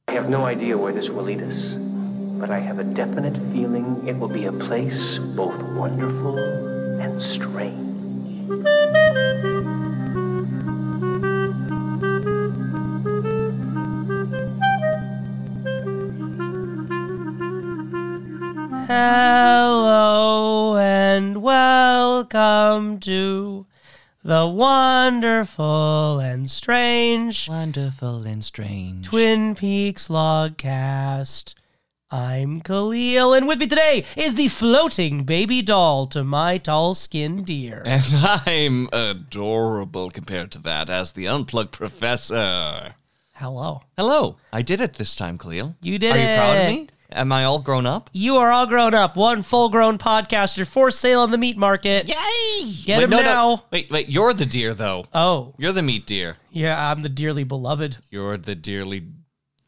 I have no idea where this will lead us, but I have a definite feeling it will be a place both wonderful and strange. Hello and welcome to the wonderful and strange Twin Peaks Logcast. I'm Kalil, and with me today is the floating baby doll to my tall skinned deer. And I'm adorable compared to that as the Unplugged Professor. Hello. Hello. I did it this time, Kalil. You did it. Are you proud of me? Am I all grown up? You are all grown up. One full-grown podcaster for sale on the meat market. Yay! Get him now. No. Wait. You're the deer, though. Oh. You're the meat deer. Yeah, I'm the dearly beloved. You're the dearly...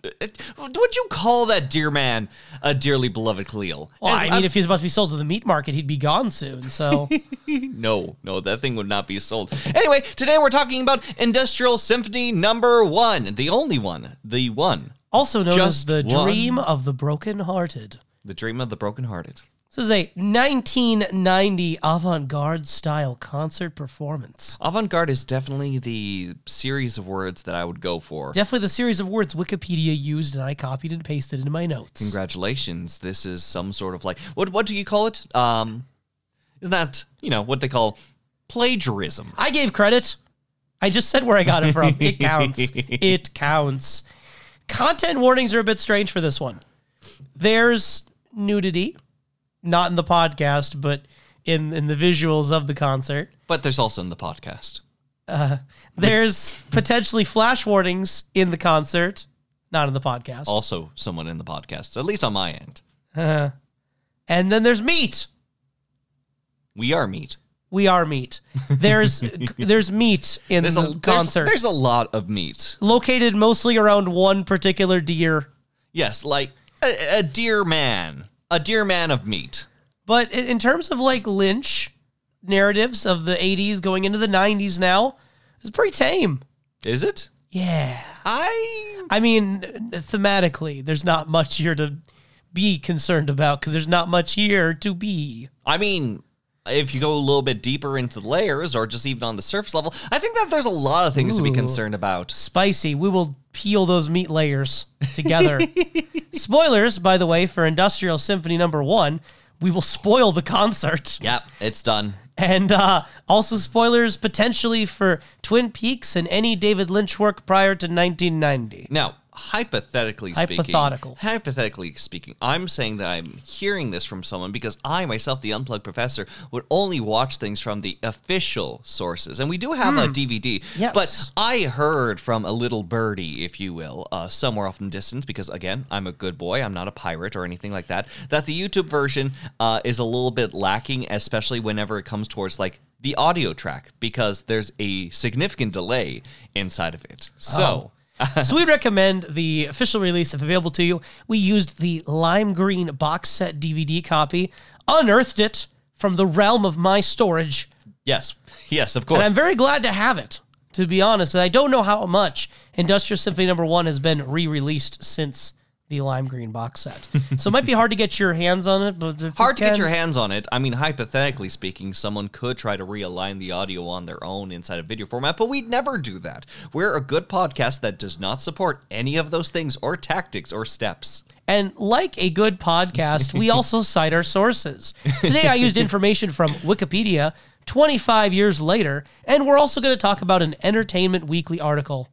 Would you call that deer man a dearly beloved Kalil? Well, I mean, if he's about to be sold to the meat market, he'd be gone soon, so... No, that thing would not be sold. Anyway, today we're talking about Industrial Symphony number 1. The only one. The one. Also known as Just the one. Dream of the Brokenhearted. The Dream of the Brokenhearted. This is a 1990 avant-garde style concert performance. Avant-garde is definitely the series of words that I would go for. Definitely the series of words Wikipedia used and I copied and pasted into my notes. Congratulations. This is some sort of like, what do you call it? Isn't that, what they call plagiarism? I gave credit. I just said where I got it from. It counts. It counts. Content warnings are a bit strange for this one. There's nudity, not in the podcast, but in the visuals of the concert. But there's also in the podcast. There's potentially flash warnings in the concert, not in the podcast. Also someone in the podcast, at least on my end. And then there's meat. We are meat. We are meat. There's meat in the concert. There's a lot of meat. Located mostly around one particular deer. Yes, like a deer man. A deer man of meat. But in terms of like Lynch narratives of the 80s going into the 90s now, it's pretty tame. Is it? Yeah. I mean, thematically, there's not much here to be concerned about because there's not much here to be. I mean, if you go a little bit deeper into the layers or just even on the surface level, I think that there's a lot of things to be concerned about. Spicy. We will peel those meat layers together. Spoilers, by the way, for Industrial Symphony number 1. We will spoil the concert. Yep, it's done. And also spoilers potentially for Twin Peaks and any David Lynch work prior to 1990. Now, hypothetically speaking, I'm saying that I'm hearing this from someone because I, myself, the Unplugged Professor, would only watch things from the official sources. And we do have a DVD. Yes. But I heard from a little birdie, if you will, somewhere off in the distance, because, again, I'm a good boy. I'm not a pirate or anything like that the YouTube version is a little bit lacking, especially whenever it comes towards, like, the audio track, because there's a significant delay inside of it. So... So we recommend the official release if available to you. We used the lime green box set DVD copy, unearthed it from the realm of my storage. Yes, of course. And I'm very glad to have it, to be honest, because I don't know how much Industrial Symphony number 1 has been re-released since the lime green box set. So it might be hard to get your hands on it. But hard to get your hands on it. I mean, hypothetically speaking, someone could try to realign the audio on their own inside a video format, but we'd never do that. We're a good podcast that does not support any of those things or tactics or steps. And like a good podcast, we also cite our sources. Today I used information from Wikipedia 25 years later, and we're also going to talk about an Entertainment Weekly article.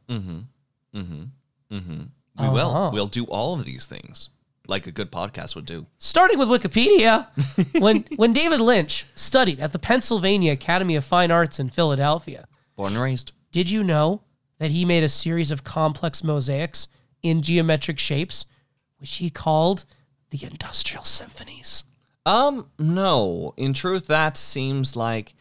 We will. We'll do all of these things, like a good podcast would do. Starting with Wikipedia, when David Lynch studied at the Pennsylvania Academy of Fine Arts in Philadelphia. Born and raised. Did you know that he made a series of complex mosaics in geometric shapes, which he called the Industrial Symphonies? No. In truth, that seems like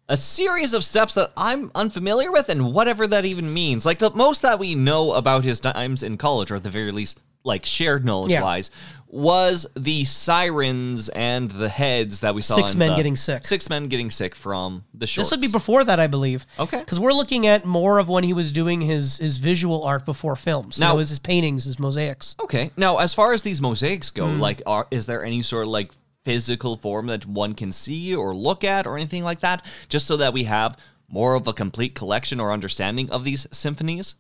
a series of steps that I'm unfamiliar with, and whatever that even means. Like, the most that we know about his times in college, or at the very least, like shared knowledge-wise, was the sirens and the heads that we saw. Six men getting sick. 6 men getting sick from the shorts. This would be before that, I believe. Okay. Because we're looking at more of when he was doing his visual art before films. Now, it was his paintings, his mosaics. Okay. Now, as far as these mosaics go, like, is there any sort of, like, physical form that one can see or look at or anything like that, just so that we have more of a complete collection or understanding of these symphonies?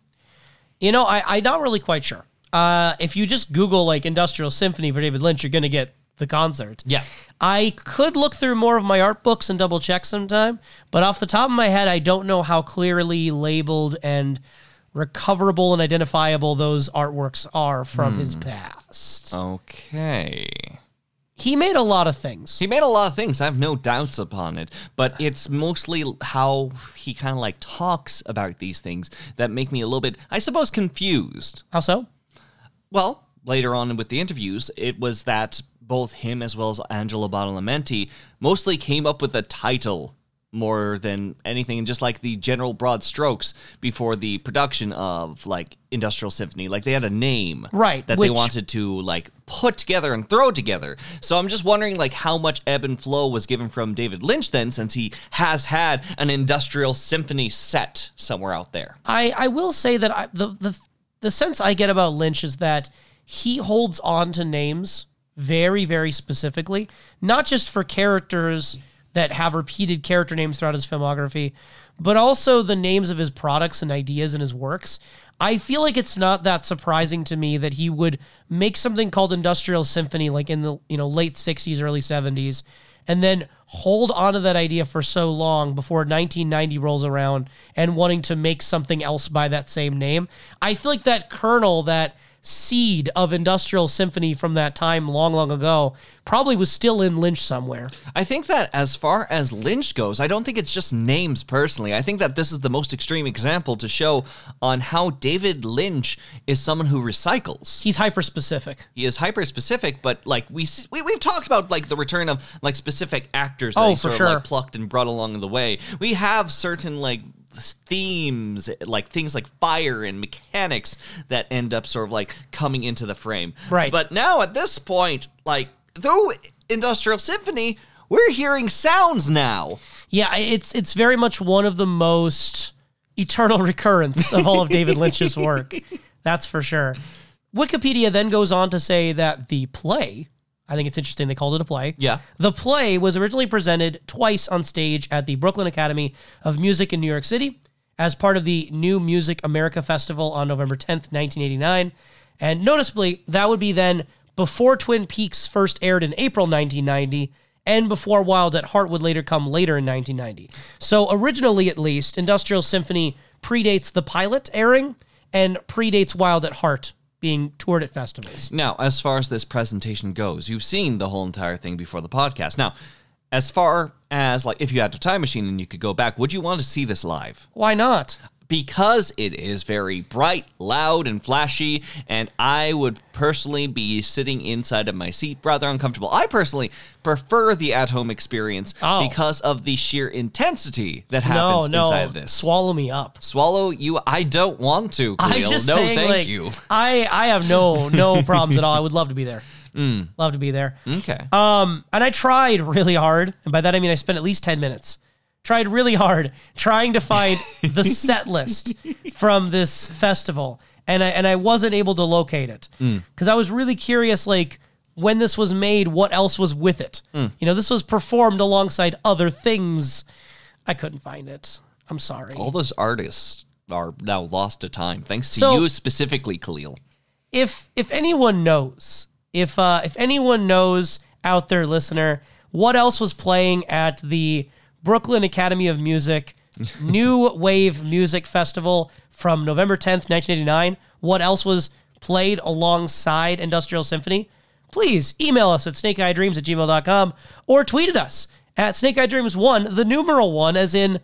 You know, I'm not really quite sure. If you just Google, like, Industrial Symphony for David Lynch, you're going to get the concert. Yeah. I could look through more of my art books and double check sometime, but off the top of my head, I don't know how clearly labeled and recoverable and identifiable those artworks are from his past. Okay. He made a lot of things. He made a lot of things. I have no doubts upon it. But it's mostly how he kind of like talks about these things that make me a little bit, I suppose, confused. How so? Well, later on with the interviews, it was that both him as well as Angelo Badalamenti mostly came up with a title more than anything, and just like the general broad strokes before the production of like Industrial Symphony. Like they had a name right, that they wanted to like put together and throw together. So I'm just wondering like how much ebb and flow was given from David Lynch then, since he has had an Industrial Symphony set somewhere out there. I will say that the sense I get about Lynch is that he holds on to names very, very specifically, not just for characters that have repeated character names throughout his filmography, but also the names of his products and ideas in his works. I feel like it's not that surprising to me that he would make something called Industrial Symphony like in the late 60s, early 70s, and then hold onto that idea for so long before 1990 rolls around and wanting to make something else by that same name. I feel like that kernel, that seed of Industrial Symphony from that time long, long ago probably was still in Lynch somewhere. I think that as far as Lynch goes, I don't think it's just names personally. I think that this is the most extreme example to show on how David Lynch is someone who recycles. He's hyper-specific. He is hyper-specific, but like we've talked about like the return of like specific actors that he sort of like plucked and brought along the way. We have certain like themes, like things like fire and mechanics that end up sort of like coming into the frame. Right. But now at this point, like through Industrial Symphony, we're hearing sounds now. Yeah, it's very much one of the most eternal recurrence of all of David Lynch's work. That's for sure. Wikipedia then goes on to say that the play, I think it's interesting they called it a play. Yeah. The play was originally presented twice on stage at the Brooklyn Academy of Music in New York City as part of the New Music America Festival on November 10th, 1989. And noticeably, that would be then before Twin Peaks first aired in April 1990 and before Wild at Heart would later come later in 1990. So originally, at least, Industrial Symphony predates the pilot airing and predates Wild at Heart being toured at festivals. Now, as far as this presentation goes, you've seen the whole entire thing before the podcast. Now, as far as, like, if you had a time machine and you could go back, would you want to see this live? Why not? Because it is very bright, loud, and flashy, and I would personally be sitting inside of my seat rather uncomfortable. I personally prefer the at-home experience because of the sheer intensity that happens inside of this. Swallow me up. Swallow you? I don't want to, Kalil. I'm just no, saying, thank like, you. I have no problems at all. I would love to be there. Love to be there. Okay. And I tried really hard, and by that I mean I spent at least 10 minutes. Tried really hard trying to find the set list from this festival, and I wasn't able to locate it because I was really curious, like, when this was made, what else was with it? This was performed alongside other things. I couldn't find it. I'm sorry. All those artists are now lost to time, thanks to you specifically, Kalil. If anyone knows, if anyone knows out there, listener, what else was playing at the Brooklyn Academy of Music New Wave Music Festival from November 10th, 1989. What else was played alongside Industrial Symphony? Please email us at snakeeyedreams@gmail.com or tweet at us at snakeeyedreams1, the numeral 1, as in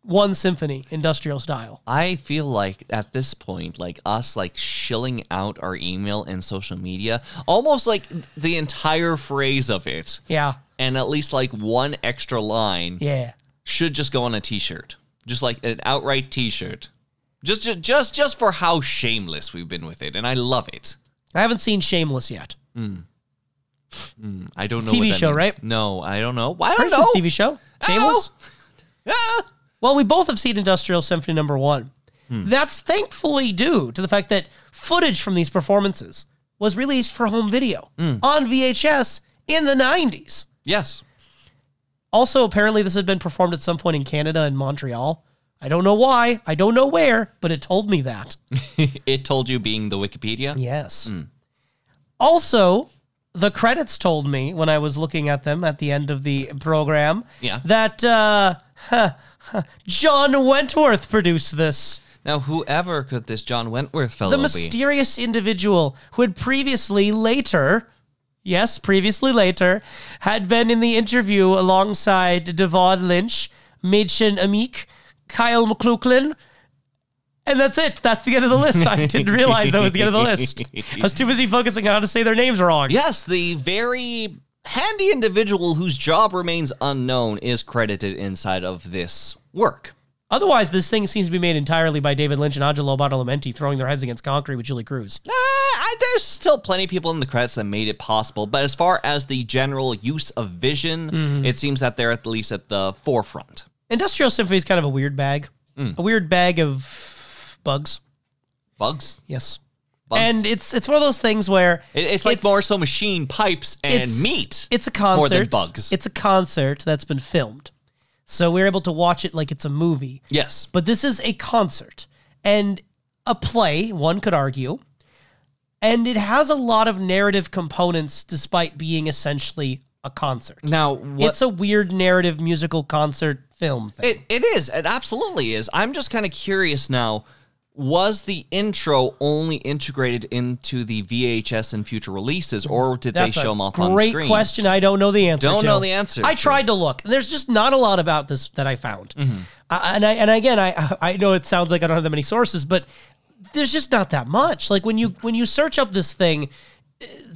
one symphony, industrial style. I feel like at this point, like us like shilling out our email and social media, almost like the entire phrase of it. Yeah. And at least like one extra line should just go on a t-shirt. Just like an outright t-shirt. Just for how shameless we've been with it. And I love it. I haven't seen Shameless yet. I don't know. TV what that show, means. right? No, I don't know. I don't Pretty know. sure it's a TV show. Shameless? Ah. Well, we both have seen Industrial Symphony #1. That's thankfully due to the fact that footage from these performances was released for home video on VHS in the 90s. Yes. Also, apparently this had been performed at some point in Canada and Montreal. I don't know why. I don't know where, but it told me that. It told you being the Wikipedia? Yes. Also, the credits told me when I was looking at them at the end of the program that John Wentworth produced this. Now, whoever could this John Wentworth fellow The be? mysterious individual who had previously later, had been in the interview alongside Devon Lynch, Mädchen Amik, Kyle McLaughlin, and that's it. That's the end of the list. I didn't realize that was the end of the list. I was too busy focusing on how to say their names wrong. Yes, the very handy individual whose job remains unknown is credited inside of this work. Otherwise, this thing seems to be made entirely by David Lynch and Angelo Badalamenti throwing their heads against concrete with Julie Cruz. There's still plenty of people in the credits that made it possible, but as far as the general use of vision, it seems that they're at least at the forefront. Industrial Symphony is kind of a weird bag. A weird bag of bugs. Bugs? Yes. Bugs. And it's one of those things where... It's like more so machine pipes and meat. It's a concert. More than bugs. It's a concert that's been filmed. So we're able to watch it like it's a movie. Yes. But this is a concert. And a play, one could argue. And it has a lot of narrative components despite being essentially a concert. Now, it's a weird narrative musical concert film thing. It is. It absolutely is. I'm just kind of curious now. Was the intro only integrated into the VHS and future releases, or did they show them off on screen? Great question. I don't know the answer. Don't know the answer. I tried to look. There's just not a lot about this that I found. I know it sounds like I don't have that many sources, but there's just not that much. Like when you search up this thing,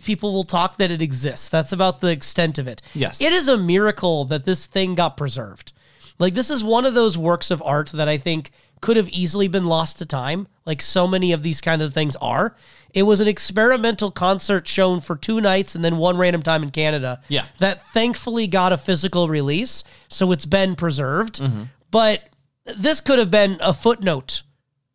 people will talk that it exists. That's about the extent of it. Yes. It is a miracle that this thing got preserved. Like this is one of those works of art that I think could have easily been lost to time, like so many of these kind of things are. It was an experimental concert shown for 2 nights and then one random time in Canada that thankfully got a physical release, so it's been preserved. But this could have been a footnote.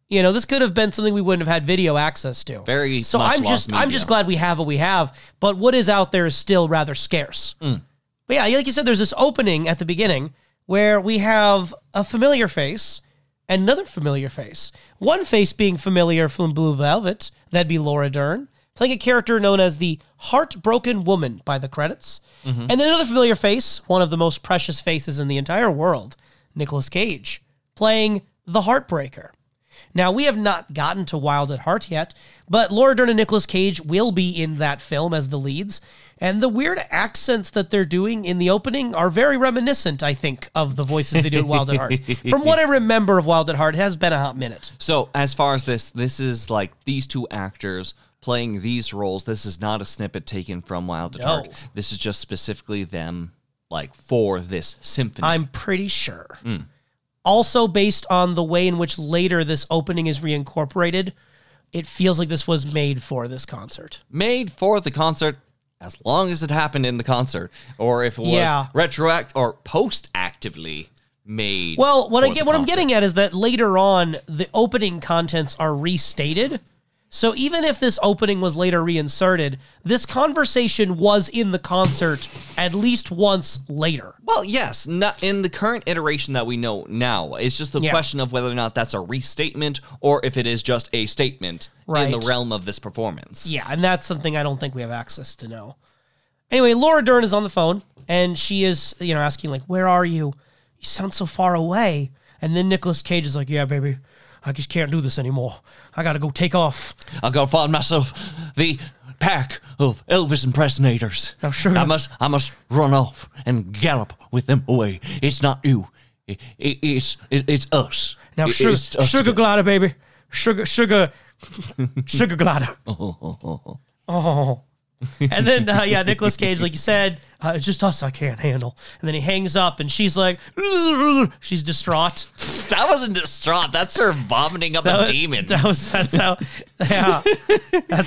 You know, this could have been something we wouldn't have had video access to. I'm just glad we have what we have, but what is out there is still rather scarce. But yeah, like you said, there's this opening at the beginning where we have a familiar face and another familiar face. One face being familiar from Blue Velvet, that'd be Laura Dern, playing a character known as the Heartbroken Woman by the credits. And then another familiar face, one of the most precious faces in the entire world, Nicolas Cage, playing the Heartbreaker. Now, we have not gotten to Wild at Heart yet, but Laura Dern and Nicolas Cage will be in that film as the leads. And the weird accents that they're doing in the opening are very reminiscent, I think, of the voices they do in Wild at Heart. From what I remember of Wild at Heart, it has been a hot minute. So as far as this is like these two actors playing these roles. This is not a snippet taken from Wild at Heart. This is just specifically them like for this symphony. I'm pretty sure. Also, based on the way in which later this opening is reincorporated, it feels like this was made for this concert. Made for the concert, as long as it happened in the concert, or if it was retroact or post-actively made. Well, what I'm getting at is that later on, the opening contents are restated. So even if this opening was later reinserted, this conversation was in the concert at least once later. Well, yes, not in the current iteration that we know now. It's just the question of whether or not that's a restatement or if it is just a statement in the realm of this performance. Yeah, and that's something I don't think we have access to know. Anyway, Laura Dern is on the phone, and she is, asking, like, where are you? You sound so far away. And then Nicolas Cage is like, yeah, baby, I just can't do this anymore. I gotta go take off. I gotta find myself the pack of Elvis impersonators. Now, sugar, I must run off and gallop with them away. It's not you. It's us. Now, sugar glider, baby. Sugar glider. Oh. And then, Nicolas Cage, like you said, it's just us I can't handle. And then he hangs up and she's like, she's distraught. That wasn't distraught. That's her vomiting up a demon. That's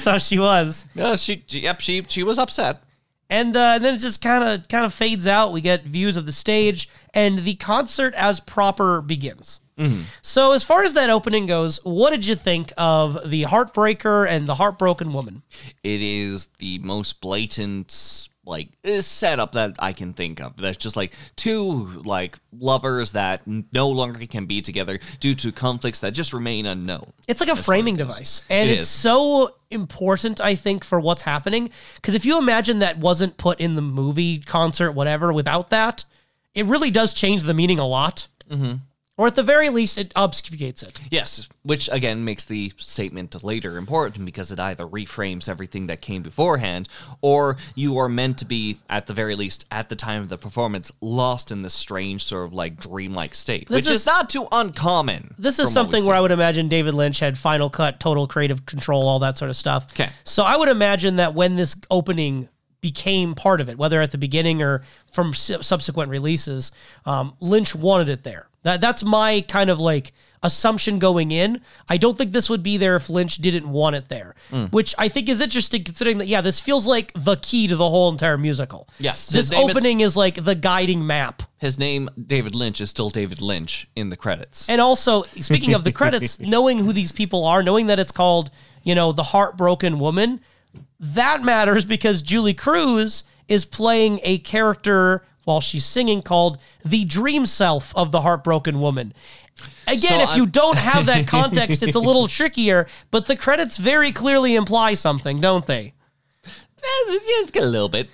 how she was. No, she was upset. And then it just kind of fades out. We get views of the stage, and the concert as proper begins. Mm-hmm. So as far as that opening goes, what did you think of the Heartbreaker and the Heartbroken Woman? It is the most blatant setup that I can think of. That's just like two lovers that no longer can be together due to conflicts that just remain unknown. It's like a framing device, and it's so important, I think, for what's happening. Because if you imagine that wasn't put in the movie, concert, whatever, without that, it really does change the meaning a lot. Mm-hmm. Or at the very least, it obfuscates it. Yes, which again makes the statement later important because it either reframes everything that came beforehand, or you are meant to be, at the very least, at the time of the performance, lost in this strange sort of dreamlike state, which is not too uncommon. This is something where I would imagine David Lynch had final cut, total creative control, all that sort of stuff. Okay. So I would imagine that when this opening became part of it, whether at the beginning or from subsequent releases, Lynch wanted it there. That's my kind of assumption going in. I don't think this would be there if Lynch didn't want it there, which I think is interesting considering that, this feels like the key to the whole entire musical. Yes. This opening is like the guiding map. His name, David Lynch, is still David Lynch in the credits. And also, speaking of the credits, knowing who these people are, knowing that it's called, The Heartbroken Woman, that matters because Julie Cruz is playing a character while she's singing called the dream self of the Heartbroken Woman. Again, if you don't have that context, it's a little trickier, but the credits very clearly imply something, don't they? A little bit.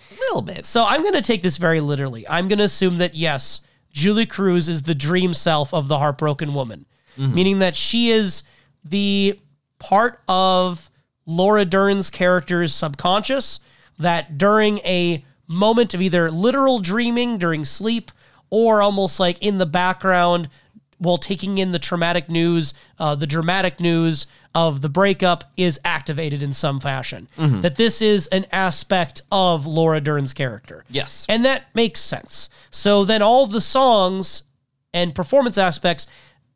So I'm going to take this very literally. I'm going to assume that, yes, Julie Cruz is the dream self of the Heartbroken Woman, meaning that she is the part of Laura Dern's character's subconscious that during a moment of either literal dreaming during sleep or almost like in the background while taking in the traumatic news, the dramatic news of the breakup is activated in some fashion. That this is an aspect of Laura Dern's character. Yes. And that makes sense. So then all the songs and performance aspects,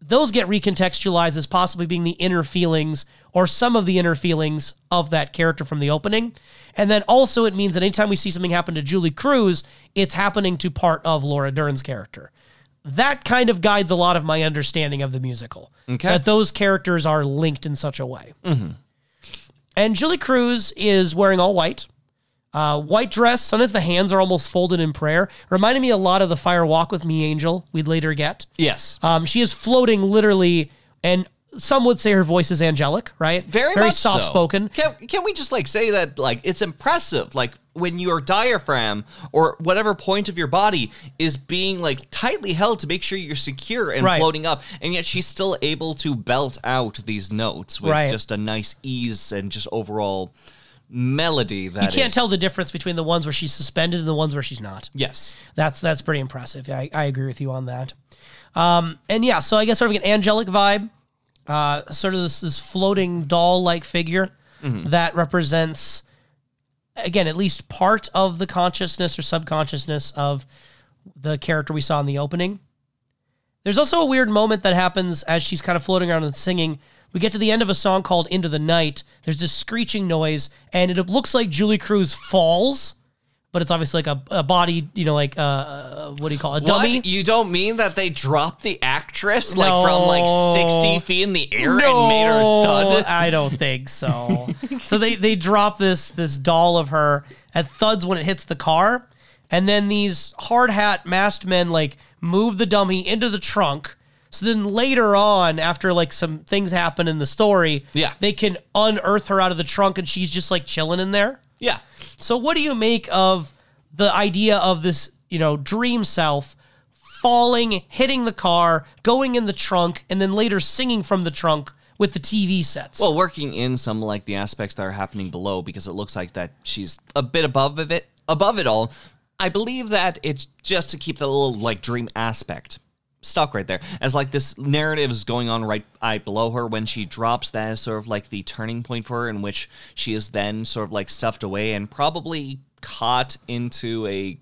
those get recontextualized as possibly being the inner feelings or some of the inner feelings of that character from the opening. And then also it means that anytime we see something happen to Julie Cruz, it's happening to part of Laura Dern's character. That kind of guides a lot of my understanding of the musical. Okay. That those characters are linked in such a way. And Julie Cruz is wearing all white. White dress. Sometimes the hands are almost folded in prayer. Reminded me a lot of the Fire Walk With Me angel we'd later get. Yes. She is floating literally, and some would say her voice is angelic, right? Very much soft-spoken. So. Can we just say that it's impressive? When your diaphragm or whatever point of your body is being tightly held to make sure you're secure and floating up, and yet she's still able to belt out these notes with just a nice ease and just overall melody that you can't tell the difference between the ones where she's suspended and the ones where she's not. Yes. That's pretty impressive. I agree with you on that. So I guess sort of an angelic vibe, sort of this floating doll-like figure that represents, again, at least part of the consciousness or subconsciousness of the character we saw in the opening. There's also a weird moment that happens as she's kind of floating around and singing. We get to the end of a song called Into the Night. There's this screeching noise, and it looks like Julie Cruz falls, but it's obviously like a body, what do you call it? A dummy? What? You don't mean that they dropped the actress from 60 feet in the air and made her thud? I don't think so. So they drop this doll of her at thuds when it hits the car, and then these hard hat masked men move the dummy into the trunk. So then later on, after some things happen in the story, they can unearth her out of the trunk and she's just chilling in there. Yeah. So what do you make of the idea of this, dream self falling, hitting the car, going in the trunk, and then later singing from the trunk with the TV sets? Well, working in some the aspects that are happening below, because it looks like that she's a bit above it all. I believe that it's just to keep the little dream aspect stuck right there. As like this narrative is going on right below her, when she drops, that is sort of like the turning point for her, in which she is then sort of like stuffed away and probably caught into a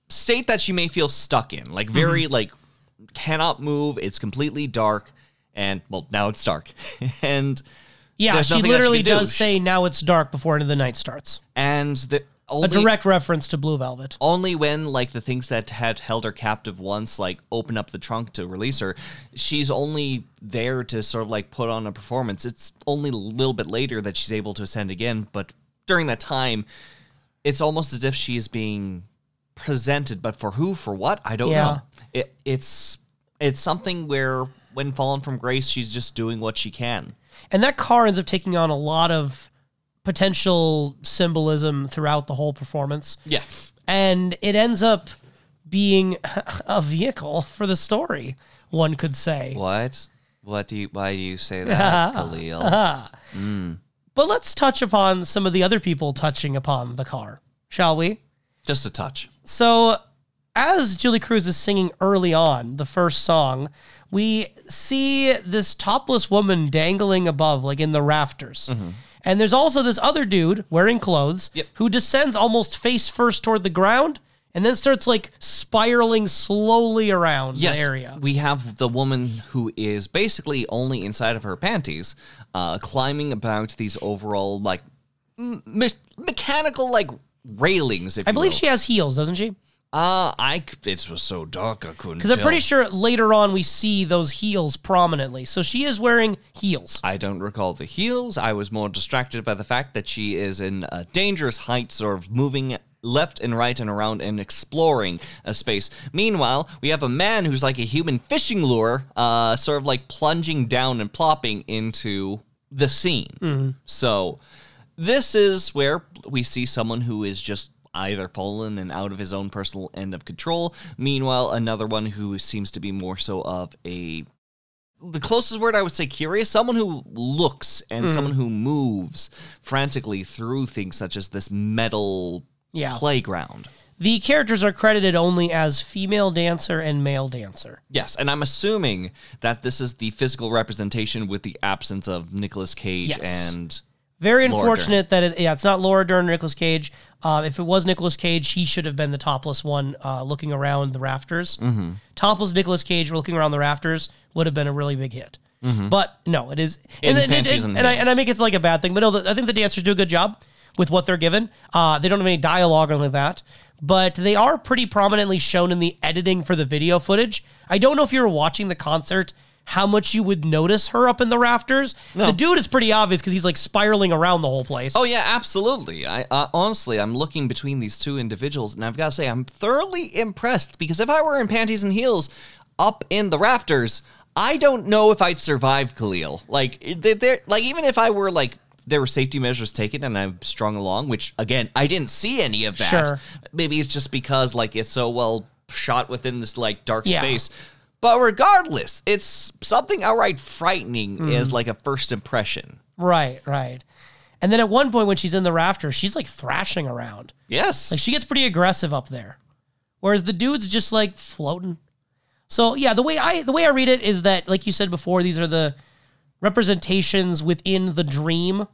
state that she may feel stuck in, like very like cannot move. It's completely dark, and well, now it's dark, and yeah, she literally does say now it's dark before Into the Night starts, and a direct reference to Blue Velvet. Only when, like, the things that had held her captive once, like, open up the trunk to release her, she's only there to sort of, like, put on a performance. It's only a little bit later that she's able to ascend again, but during that time, it's almost as if she is being presented, but for who, for what? I don't know. It's something where, when fallen from grace, she's just doing what she can. And that car ends up taking on a lot of potential symbolism throughout the whole performance. Yeah. And it ends up being a vehicle for the story, one could say. What? Why do you say that, Kalil? But let's touch upon some of the other people touching upon the car, shall we? Just a touch. So, as Julie Cruz is singing early on, the first song, we see this topless woman dangling above, like in the rafters. And there's also this other dude wearing clothes who descends almost face first toward the ground and then starts like spiraling slowly around the area. We have the woman who is basically only inside of her panties, climbing about these overall like mechanical like railings, if I believe she has heels, doesn't she? It was so dark I couldn't. Because I'm pretty sure later on we see those heels prominently. So she is wearing heels. I don't recall the heels. I was more distracted by the fact that she is in a dangerous height, sort of moving left and right and around and exploring a space. Meanwhile, we have a man who's like a human fishing lure, sort of like plunging down and plopping into the scene. So this is where we see someone who is just either fallen and out of his own personal end of control. Meanwhile, another one who seems to be more so of the closest word I would say curious, someone who looks and someone who moves frantically through things such as this metal playground. The characters are credited only as female dancer and male dancer. Yes, and I'm assuming that this is the physical representation with the absence of Nicolas Cage and very unfortunate that it's not Laura Dern or Nicolas Cage. If it was Nicolas Cage, he should have been the topless one looking around the rafters. Topless Nicolas Cage looking around the rafters would have been a really big hit. But no, it is. And I make it like a bad thing. But no, I think the dancers do a good job with what they're given. They don't have any dialogue or anything like that. But they are pretty prominently shown in the editing for the video footage. I don't know if you were watching the concert how much you would notice her up in the rafters. No. The dude is pretty obvious because he's like spiraling around the whole place. Oh yeah, absolutely. I honestly, I'm looking between these two individuals, and I've got to say, I'm thoroughly impressed, because if I were in panties and heels up in the rafters, I don't know if I'd survive, Kalil. Like, like even if I were like, there were safety measures taken and I'm strung along, which again, I didn't see any of that. Sure. Maybe it's just because like it's so well shot within this like dark space. But regardless, it's something outright frightening as like a first impression. Right. And then at one point when she's in the rafters, she's like thrashing around. Yes. Like she gets pretty aggressive up there. Whereas the dude's just like floating. So yeah, the way I read it is that, like you said before, these are the representations within the dream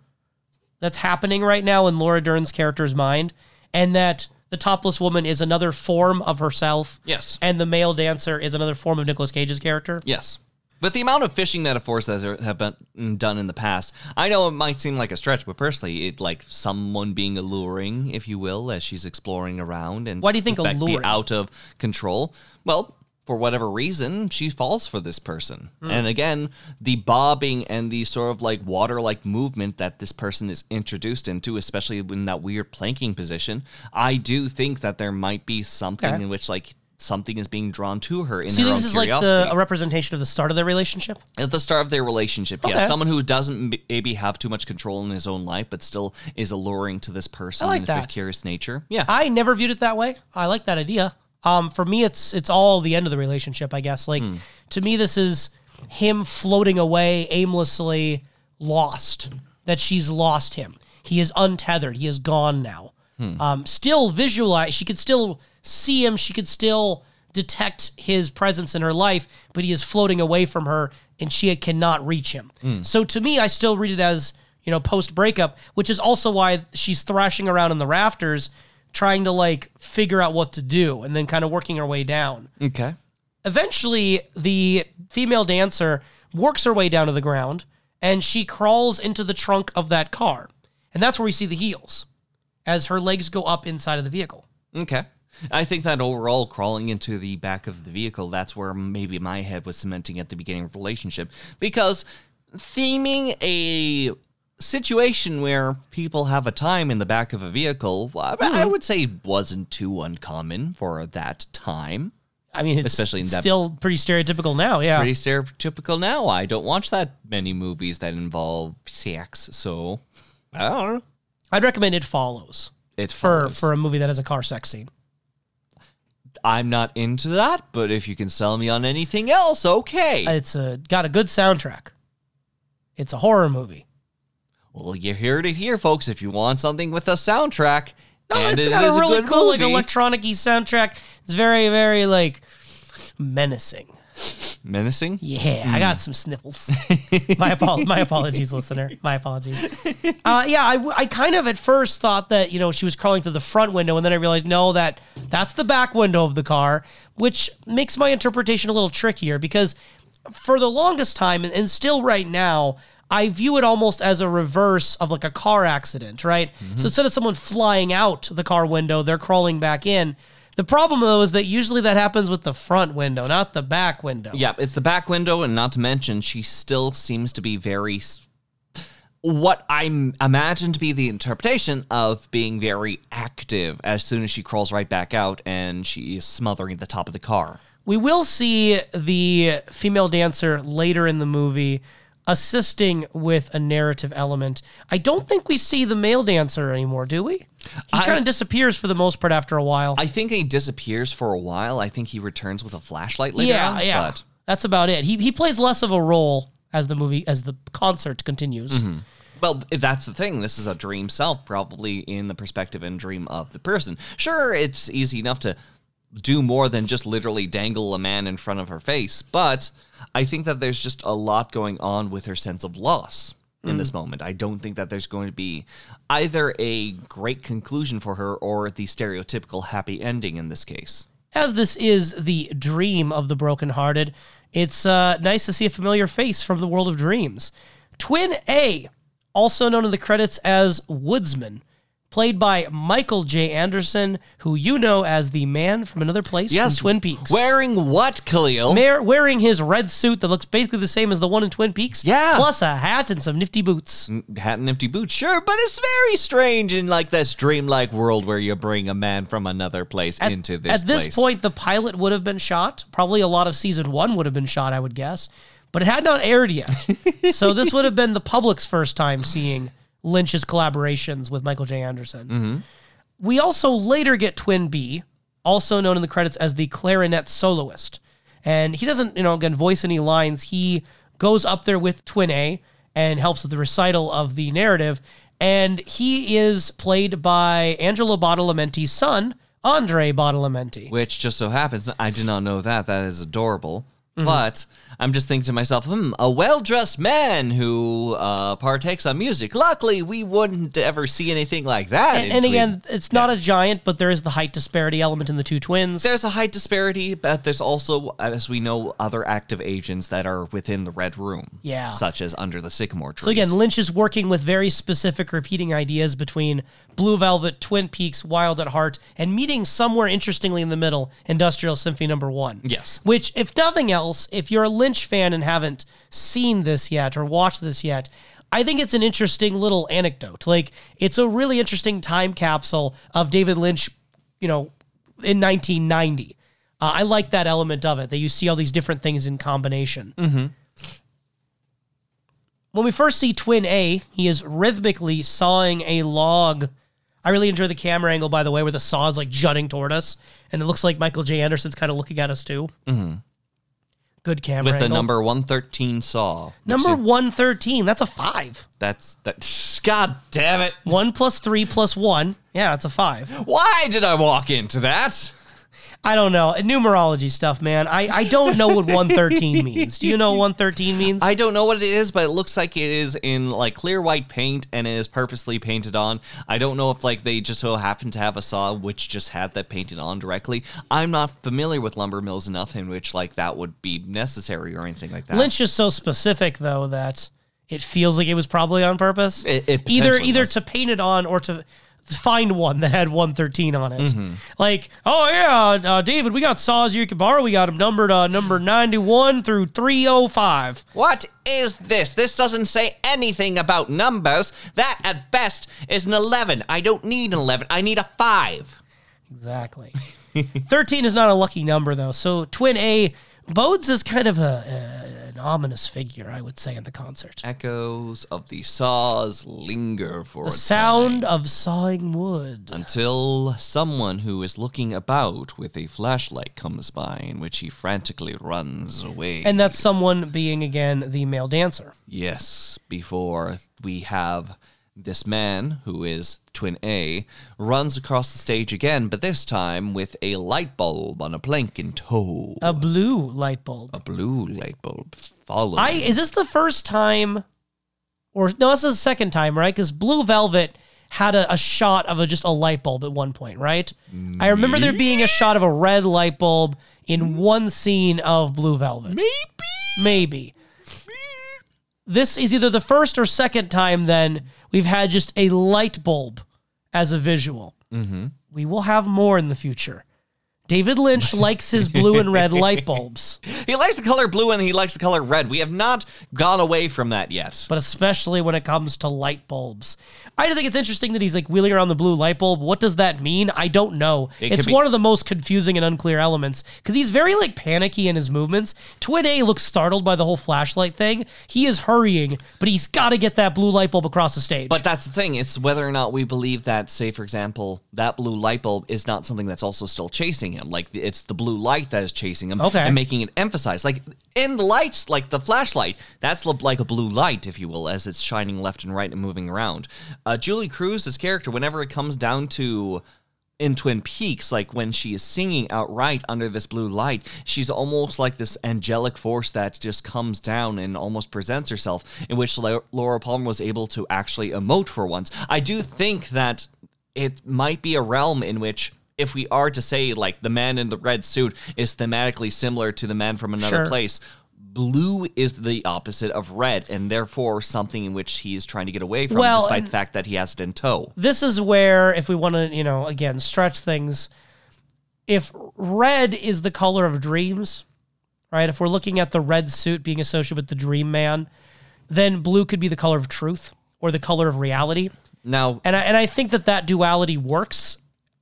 that's happening right now in Laura Dern's character's mind, and that the topless woman is another form of herself. Yes. And the male dancer is another form of Nicolas Cage's character. Yes. But the amount of fishing metaphors that have been done in the past, I know it might seem like a stretch, but personally, it like someone being alluring, if you will, as she's exploring around and why do you think alluring? Be out of control. Well, for whatever reason, she falls for this person. And again, the bobbing and the sort of like water-like movement that this person is introduced into, especially in that weird planking position, I do think that there might be something in which like something is being drawn to her in her own curiosity. So this is like a representation of the start of their relationship? At the start of their relationship, yeah. Someone who doesn't maybe have too much control in his own life, but still is alluring to this person in a curious nature. Yeah. I never viewed it that way. I like that idea. For me, it's all the end of the relationship, I guess. Like, to me, this is him floating away aimlessly, lost, that she's lost him. He is untethered. He is gone now. Still visualize. She could still see him. She could still detect his presence in her life, but he is floating away from her and she cannot reach him. So to me, I still read it as, post-breakup, which is also why she's thrashing around in the rafters trying to, like, figure out what to do and then kind of working her way down. Okay. Eventually, the female dancer works her way down to the ground and she crawls into the trunk of that car. And that's where we see the heels as her legs go up inside of the vehicle. Okay. I think that overall crawling into the back of the vehicle, that's where maybe my head was cementing at the beginning of the relationship. Because theming a situation where people have a time in the back of a vehicle, I would say wasn't too uncommon for that time. I mean, it's especially in that, still pretty stereotypical now, yeah. Pretty stereotypical now. I don't watch that many movies that involve sex, so I don't know. I'd recommend It Follows. For a movie that has a car sex scene. I'm not into that, but if you can sell me on anything else, okay. It's got a good soundtrack. It's a horror movie. Well, you heard it here, folks. If you want something with a soundtrack, and it's it got is a really good cool, movie, like, electronic-y soundtrack. It's very, very, like, menacing. Menacing? Yeah, I got some sniffles. My apologies, listener. My apologies. I kind of at first thought that, she was crawling through the front window, and then I realized, no, that's the back window of the car, which makes my interpretation a little trickier, because for the longest time, and still right now, I view it almost as a reverse of like a car accident, right? So instead of someone flying out the car window, they're crawling back in. The problem, though, is that usually that happens with the front window, not the back window. Yeah, it's the back window, and not to mention, she still seems to be very... what I imagine to be the interpretation of being very active as soon as she crawls right back out and she is smothering the top of the car. We will see the female dancer later in the movie assisting with a narrative element. I don't think we see the male dancer anymore, do we? He kind of disappears for the most part after a while. I think he disappears for a while. I think he returns with a flashlight later on. Yeah. But that's about it. He plays less of a role as the concert continues. Mm-hmm. Well, that's the thing. This is a dream self, probably in the perspective and dream of the person. Sure, it's easy enough to do more than just literally dangle a man in front of her face, but I think that there's just a lot going on with her sense of loss in this moment. I don't think that there's going to be either a great conclusion for her or the stereotypical happy ending in this case. As this is the dream of the brokenhearted, it's nice to see a familiar face from the world of dreams. Twin A, also known in the credits as Woodsman, played by Michael J. Anderson, who you know as the man from Another Place from Twin Peaks. Wearing what, Kalil? Wearing his red suit that looks basically the same as the one in Twin Peaks. Yeah. Plus a hat and some nifty boots. Hat and nifty boots, sure, but it's very strange in like this dreamlike world where you bring a man from another place into this place. At this point, the pilot would have been shot. Probably a lot of season 1 would have been shot, I would guess. But it had not aired yet. So this would have been the public's first time seeing Lynch's collaborations with Michael J. Anderson. Mm-hmm. We also later get Twin B, also known in the credits as the clarinet soloist. And he doesn't, again, voice any lines. He goes up there with Twin A and helps with the recital of the narrative. And he is played by Angelo Badalamenti's son, Andre Badalamenti. Which just so happens, I did not know that. That is adorable. Mm-hmm. But I'm just thinking to myself, a well-dressed man who partakes on music. Luckily, we wouldn't ever see anything like that. And again, it's not a giant, but there is the height disparity element in the two twins. There's a height disparity, but there's also, as we know, other active agents that are within the Red Room. Yeah. Such as under the sycamore trees. So again, Lynch is working with very specific repeating ideas between Blue Velvet, Twin Peaks, Wild at Heart, and meeting somewhere interestingly in the middle, Industrial Symphony No. 1. Yes. Which, if nothing else, if you're a Lynch fan and haven't seen this yet or watched this yet, I think it's an interesting little anecdote. Like, it's a really interesting time capsule of David Lynch, in 1990. I like that element of it, that you see all these different things in combination. Mm-hmm. When we first see Twin A, he is rhythmically sawing a log. I really enjoy the camera angle, by the way, where the saw is like jutting toward us, and it looks like Michael J. Anderson's kind of looking at us too. Mm-hmm. Good camera with angle. the number 113 saw. Number 113, that's a 5. That's God damn it. 1 + 3 + 1. Yeah, it's a 5. Why did I walk into that? I don't know. Numerology stuff, man. I don't know what 113 means. Do you know what 113 means? I don't know what it is, but it looks like it is in like clear white paint and it is purposely painted on. I don't know if like they just so happen to have a saw which just had that painted on directly. I'm not familiar with lumber mills enough in which like that would be necessary or anything like that. Lynch is so specific though that it feels like it was probably on purpose. It either to paint it on or to find one that had 113 on it. Like, oh yeah, David, we got saws you can borrow. We got them numbered number 91 through 305. What is this? This doesn't say anything about numbers. That at best is an 11. I don't need an 11. I need a 5. Exactly. 13 is not a lucky number though. So twin A bodes as kind of an ominous figure, I would say, in the concert. Echoes of the saws linger for The a sound time, of sawing wood. until someone who is looking about with a flashlight comes by, in which he frantically runs away. And that's someone being, again, the male dancer. Yes, before we have this man, who is twin A, runs across the stage again, but this time with a light bulb on a plank in tow. A blue light bulb. A blue light bulb following. Is this the first time, or no, this is the second time, right? Because Blue Velvet had a shot of just a light bulb at one point, right? I remember there being a shot of a red light bulb in one scene of Blue Velvet. Maybe. This is either the first or second time then we've had just a light bulb as a visual. We will have more in the future. David Lynch likes his blue and red light bulbs. He likes the color blue and he likes the color red. We have not gone away from that yet. But especially when it comes to light bulbs. I just think it's interesting that he's like wheeling around the blue light bulb. What does that mean? I don't know. It's one of the most confusing and unclear elements because he's very like panicky in his movements. Twin A looks startled by the whole flashlight thing. He is hurrying, but he's got to get that blue light bulb across the stage. But that's the thing. It's whether or not we believe that, say, for example, that blue light bulb is not something that's also still chasing him. Like, it's the blue light that is chasing him and making it emphasize. Like, in the lights, like the flashlight, that's like a blue light, if you will, as it's shining left and right and moving around. Julie Cruz's character, whenever it comes down to in Twin Peaks, like when she is singing outright under this blue light, she's almost like this angelic force that just comes down and almost presents herself, in which Laura Palmer was able to actually emote for once. I do think that it might be a realm in which, if we are to say, like, the man in the red suit is thematically similar to the man from another place, blue is the opposite of red, and therefore something in which he is trying to get away from, despite the fact that he has it in tow. This is where, if we want to, again, stretch things, if red is the color of dreams, right? If we're looking at the red suit being associated with the dream man, then blue could be the color of truth or the color of reality. Now, and I think that duality works.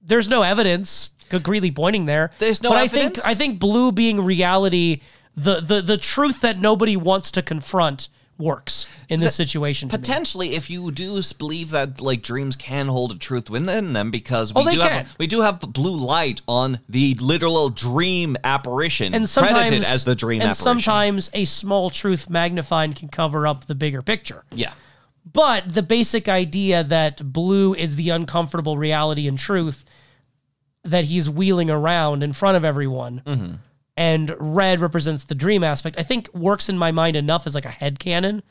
There's no evidence concretely pointing there. There's no evidence. I think blue being reality, the truth that nobody wants to confront, works in this situation. Potentially, if you do believe that like dreams can hold a truth within them, because we do have blue light on the literal dream apparition, and credited as the dream apparition. And sometimes a small truth magnified can cover up the bigger picture. Yeah. But the basic idea that blue is the uncomfortable reality and truth that he's wheeling around in front of everyone, and red represents the dream aspect, I think works in my mind enough as like a headcanon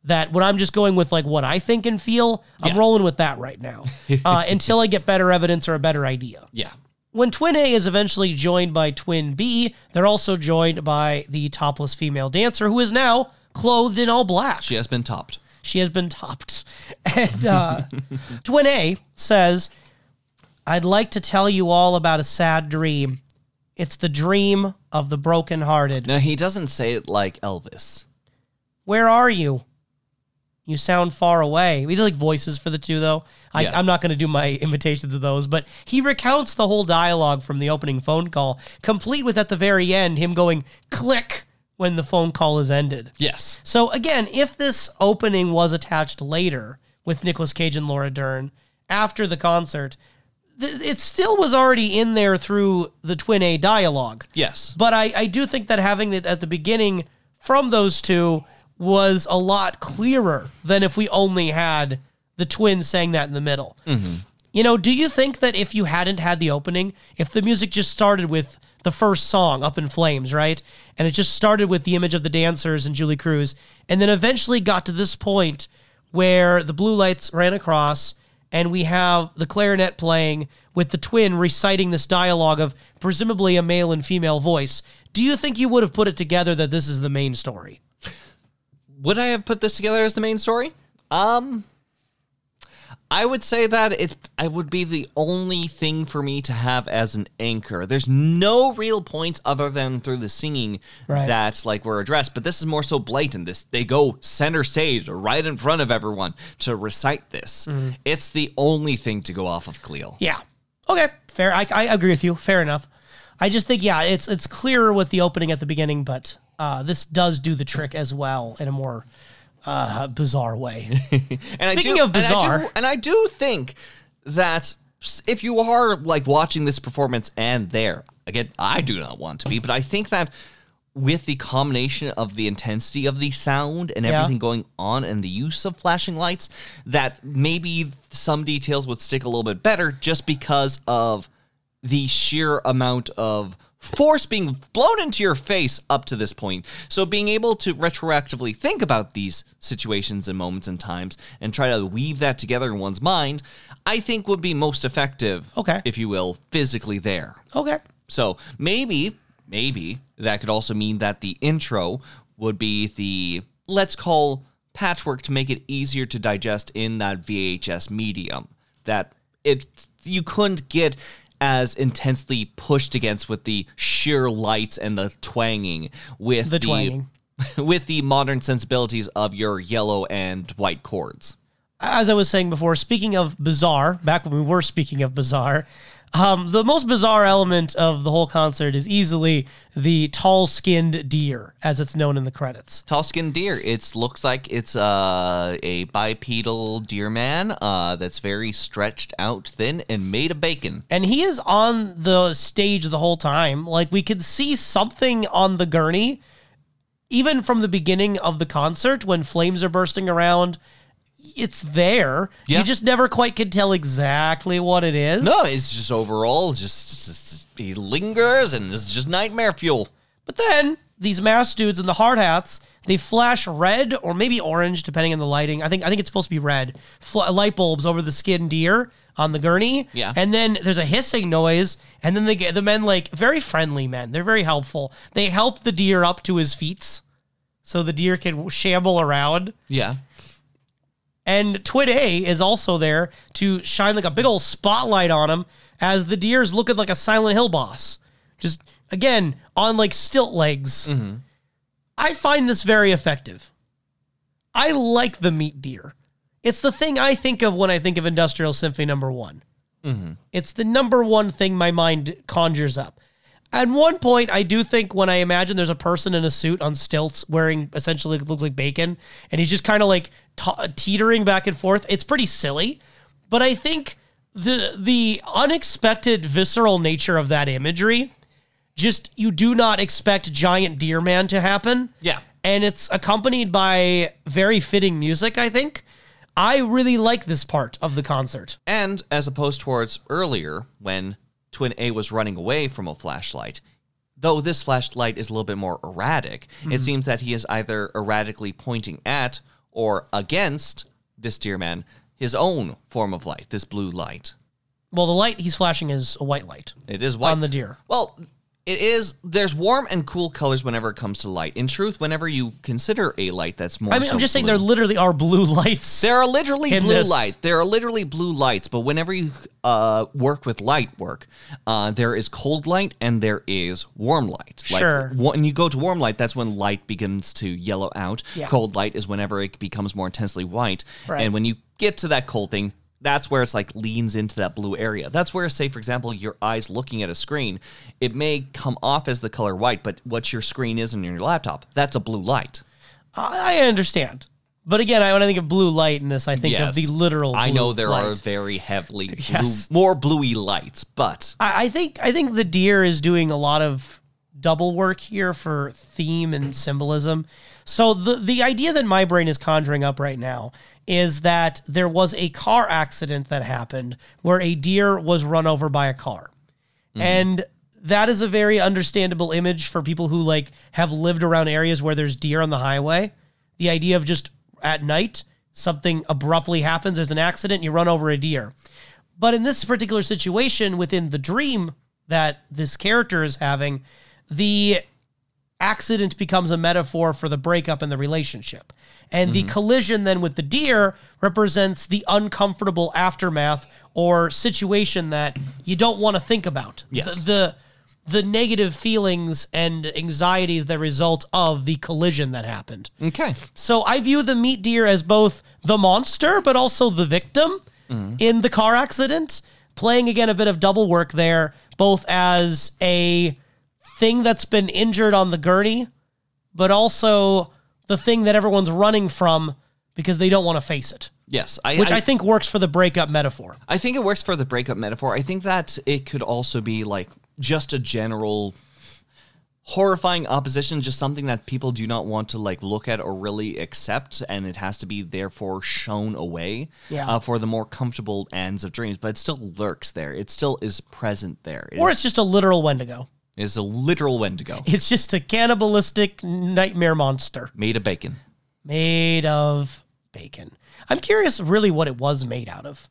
that when I'm just going with like what I think and feel, I'm rolling with that right now until I get better evidence or a better idea. Yeah. When Twin A is eventually joined by Twin B, they're also joined by the topless female dancer who is now clothed in all black. She has been topped. She has been topped. And Twin A says, I'd like to tell you all about a sad dream. It's the dream of the brokenhearted. No, he doesn't say it like Elvis. Where are you? You sound far away. We do like voices for the two, though. I'm not going to do my imitations of those, but he recounts the whole dialogue from the opening phone call, complete with, at the very end, him going, click, when the phone call is ended. Yes. So again, if this opening was attached later with Nicolas Cage and Laura Dern after the concert, it still was already in there through the Twin A dialogue. Yes. But I do think that having it at the beginning from those two was a lot clearer than if we only had the twins saying that in the middle. Do you think that if you hadn't had the opening, if the music just started with the first song, Up in Flames, right? And it just started with the image of the dancers and Julie Cruz, and then eventually got to this point where the blue lights ran across, and we have the clarinet playing with the twin reciting this dialogue of presumably a male and female voice. Do you think you would have put it together that this is the main story? Would I have put this together as the main story? I would say that it would be the only thing for me to have as an anchor. There's no real points other than through the singing that were addressed, but this is more so blatant. They go center stage right in front of everyone to recite this. It's the only thing to go off of Kalil. Yeah. Okay, fair. I agree with you. Fair enough. I just think, it's clearer with the opening at the beginning, but this does do the trick as well in a more bizarre way. Speaking of bizarre, I do think that if you are watching this performance and there, again, I do not want to be, but I think that with the combination of the intensity of the sound and everything going on and the use of flashing lights, that maybe some details would stick a little bit better just because of the sheer amount of force being blown into your face up to this point. So being able to retroactively think about these situations and moments and times and try to weave that together in one's mind, I think would be most effective, if you will, physically there. Okay. So maybe that could also mean that the intro would be the, let's call, patchwork to make it easier to digest in that VHS medium. That you couldn't get as intensely pushed against with the sheer lights and the twanging with with the modern sensibilities of your yellow and white chords. As I was saying before, speaking of bizarre, back when we were speaking of bizarre, the most bizarre element of the whole concert is easily the tall-skinned deer, as it's known in the credits. Tall-skinned deer. It looks like it's a bipedal deer man that's very stretched out, thin, and made of bacon. And he is on the stage the whole time. We could see something on the gurney, even from the beginning of the concert when flames are bursting around. It's there. Yeah. You just never quite can tell exactly what it is. No, it's just overall, just he lingers, and it's just nightmare fuel. But then, these masked dudes in the hard hats, they flash red or maybe orange, depending on the lighting. I think it's supposed to be red. Light bulbs over the skinned deer on the gurney. Yeah. And then there's a hissing noise, and then the men, very friendly men. They're very helpful. They help the deer up to his feet so the deer can shamble around. Yeah. And Twin A is also there to shine a big old spotlight on him as the deer is looking like a Silent Hill boss. Just, again, on stilt legs. Mm-hmm. I find this very effective. I like the meat deer. It's the thing I think of when I think of Industrial Symphony No. 1. Mm-hmm. It's the number one thing my mind conjures up. At one point, I do think when I imagine there's a person in a suit on stilts wearing essentially looks like bacon, and he's just kind of teetering back and forth. It's pretty silly, but I think the unexpected visceral nature of that imagery, just you do not expect giant deer man to happen. Yeah. And it's accompanied by very fitting music, I think. I really like this part of the concert. And as opposed towards earlier when Twin A was running away from a flashlight. Though this flashlight is a little bit more erratic, it seems that he is either erratically pointing at or against this deer man, his own form of light, this blue light. Well, the light he's flashing is a white light. It is white. On the deer. Well, it is. There's warm and cool colors whenever it comes to light. In truth, whenever you consider a light that's more, I'm just saying there literally are blue lights. There are literally blue light. There are literally blue lights. But whenever you work with light work, there is cold light and there is warm light. Sure. When you go to warm light, that's when light begins to yellow out. Yeah. Cold light is whenever it becomes more intensely white. Right. And when you get to that cold thing, that's where it's leans into that blue area. That's where, say, for example, your eyes looking at a screen, it may come off as the color white, but what your screen is in your laptop, that's a blue light. I understand. But again, when I think of blue light in this, I think of the literal blue I know there light. are very heavily more bluey lights, but I think the deer is doing a lot of double work here for theme and symbolism. So the idea that my brain is conjuring up right now is that there was a car accident that happened where a deer was run over by a car. And that is a very understandable image for people who like have lived around areas where there's deer on the highway. The idea of just at night, something abruptly happens, there's an accident, you run over a deer. But in this particular situation, within the dream that this character is having, the accident becomes a metaphor for the breakup in the relationship. And the collision then with the deer represents the uncomfortable aftermath or situation that you don't want to think about. Yes. The negative feelings and anxieties that result of the collision that happened. Okay. So I view the meat deer as both the monster, but also the victim in the car accident, playing again a bit of double work there, both as a thing that's been injured on the gurney, but also the thing that everyone's running from because they don't want to face it. Yes. Which I think works for the breakup metaphor. I think it works for the breakup metaphor. I think that it could also be like just a general horrifying opposition, just something that people do not want to like look at or really accept, and it has to be therefore shown away for the more comfortable ends of dreams. But it still lurks there. It still is present there. Or it's just a literal Wendigo. It's a literal Wendigo. It's just a cannibalistic nightmare monster. Made of bacon. Made of bacon. I'm curious really what it was made out of.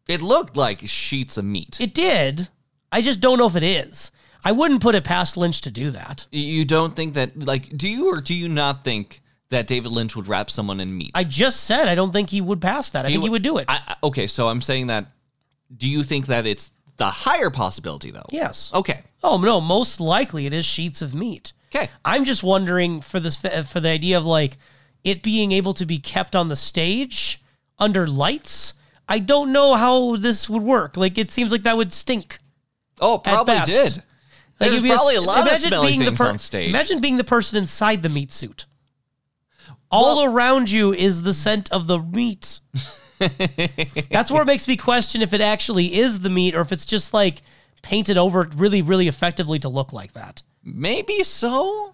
It looked like sheets of meat. It did. I just don't know if it is. I wouldn't put it past Lynch to do that. You don't think that, like, do you or do you not think that David Lynch would wrap someone in meat? I just said I don't think he would pass that. I think he would do it. Okay, so I'm saying that, do you think that it's the higher possibility, though? Yes. Okay. Oh, no, most likely it is sheets of meat. Okay. I'm just wondering for the idea of, like, it being able to be kept on the stage under lights. I don't know how this would work. Like, it seems like that would stink. Oh, probably did. Like, There's probably a lot of smelly things on stage. Imagine being the person inside the meat suit. All around you is the scent of the meat. That's where it makes me question if it actually is the meat or if it's just like painted over really, really effectively to look like that. Maybe so.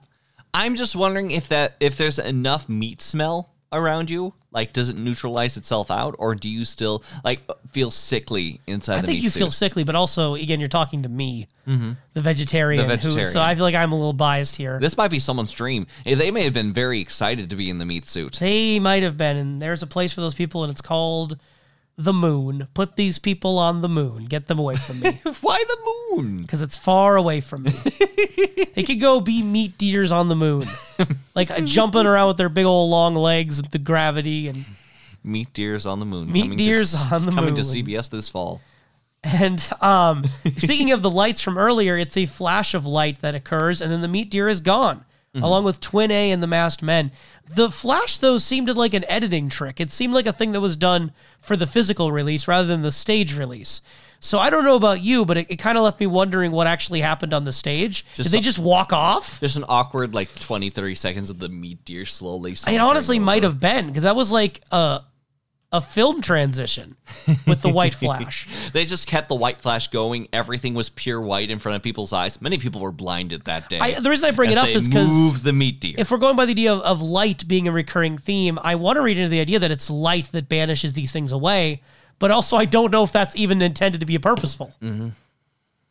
I'm just wondering if there's enough meat smell around you. Like, does it neutralize itself out, or do you still like feel sickly inside the meat suit? I think you feel sickly, but also, again, you're talking to me, the vegetarian. So I feel like I'm a little biased here. This might be someone's dream. They may have been very excited to be in the meat suit. They might have been, and there's a place for those people, and it's called the moon. Put these people on the moon. Get them away from me. Why the moon? Because it's far away from me. They could go be meat deers on the moon. Like jumping around with their big old long legs with the gravity. And meat deers on the moon. Meat deers on the moon. Coming to CBS this fall. And speaking of the lights from earlier, it's a flash of light that occurs, and then the meat deer is gone, along with Twin A and the masked men. The flash, though, seemed like an editing trick. It seemed like a thing that was done for the physical release rather than the stage release. So I don't know about you, but it kind of left me wondering what actually happened on the stage. Did they just walk off? There's an awkward, like, 20, 30 seconds of the meat deer slowly. It honestly might have been, because that was like a film transition with the white flash. They just kept the white flash going. Everything was pure white in front of people's eyes. Many people were blinded that day. The reason I bring it up is because move the meat deer. If we're going by the idea of light being a recurring theme, I want to read into the idea that it's light that banishes these things away. But also, I don't know if that's even intended to be purposeful.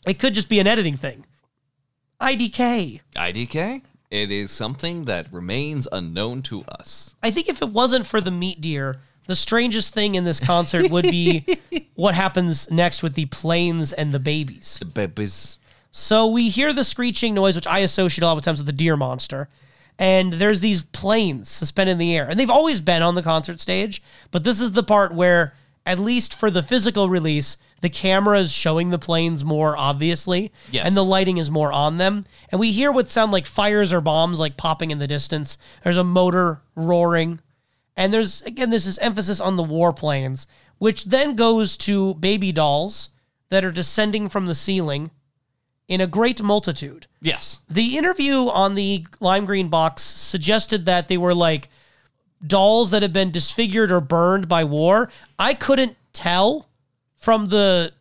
It could just be an editing thing. IDK. IDK? It is something that remains unknown to us. I think if it wasn't for the meat deer, the strangest thing in this concert would be what happens next with the planes and the babies. The babies. So we hear the screeching noise, which I associate a lot of times with the deer monster. And there's these planes suspended in the air. And they've always been on the concert stage. But this is the part where, at least for the physical release, the camera is showing the planes more obviously. Yes. And the lighting is more on them. And we hear what sound like fires or bombs like popping in the distance. There's a motor roaring. And there's, again, this emphasis on the warplanes, which then goes to baby dolls that are descending from the ceiling in a great multitude. Yes. The interview on the lime green box suggested that they were like dolls that had been disfigured or burned by war. I couldn't tell from the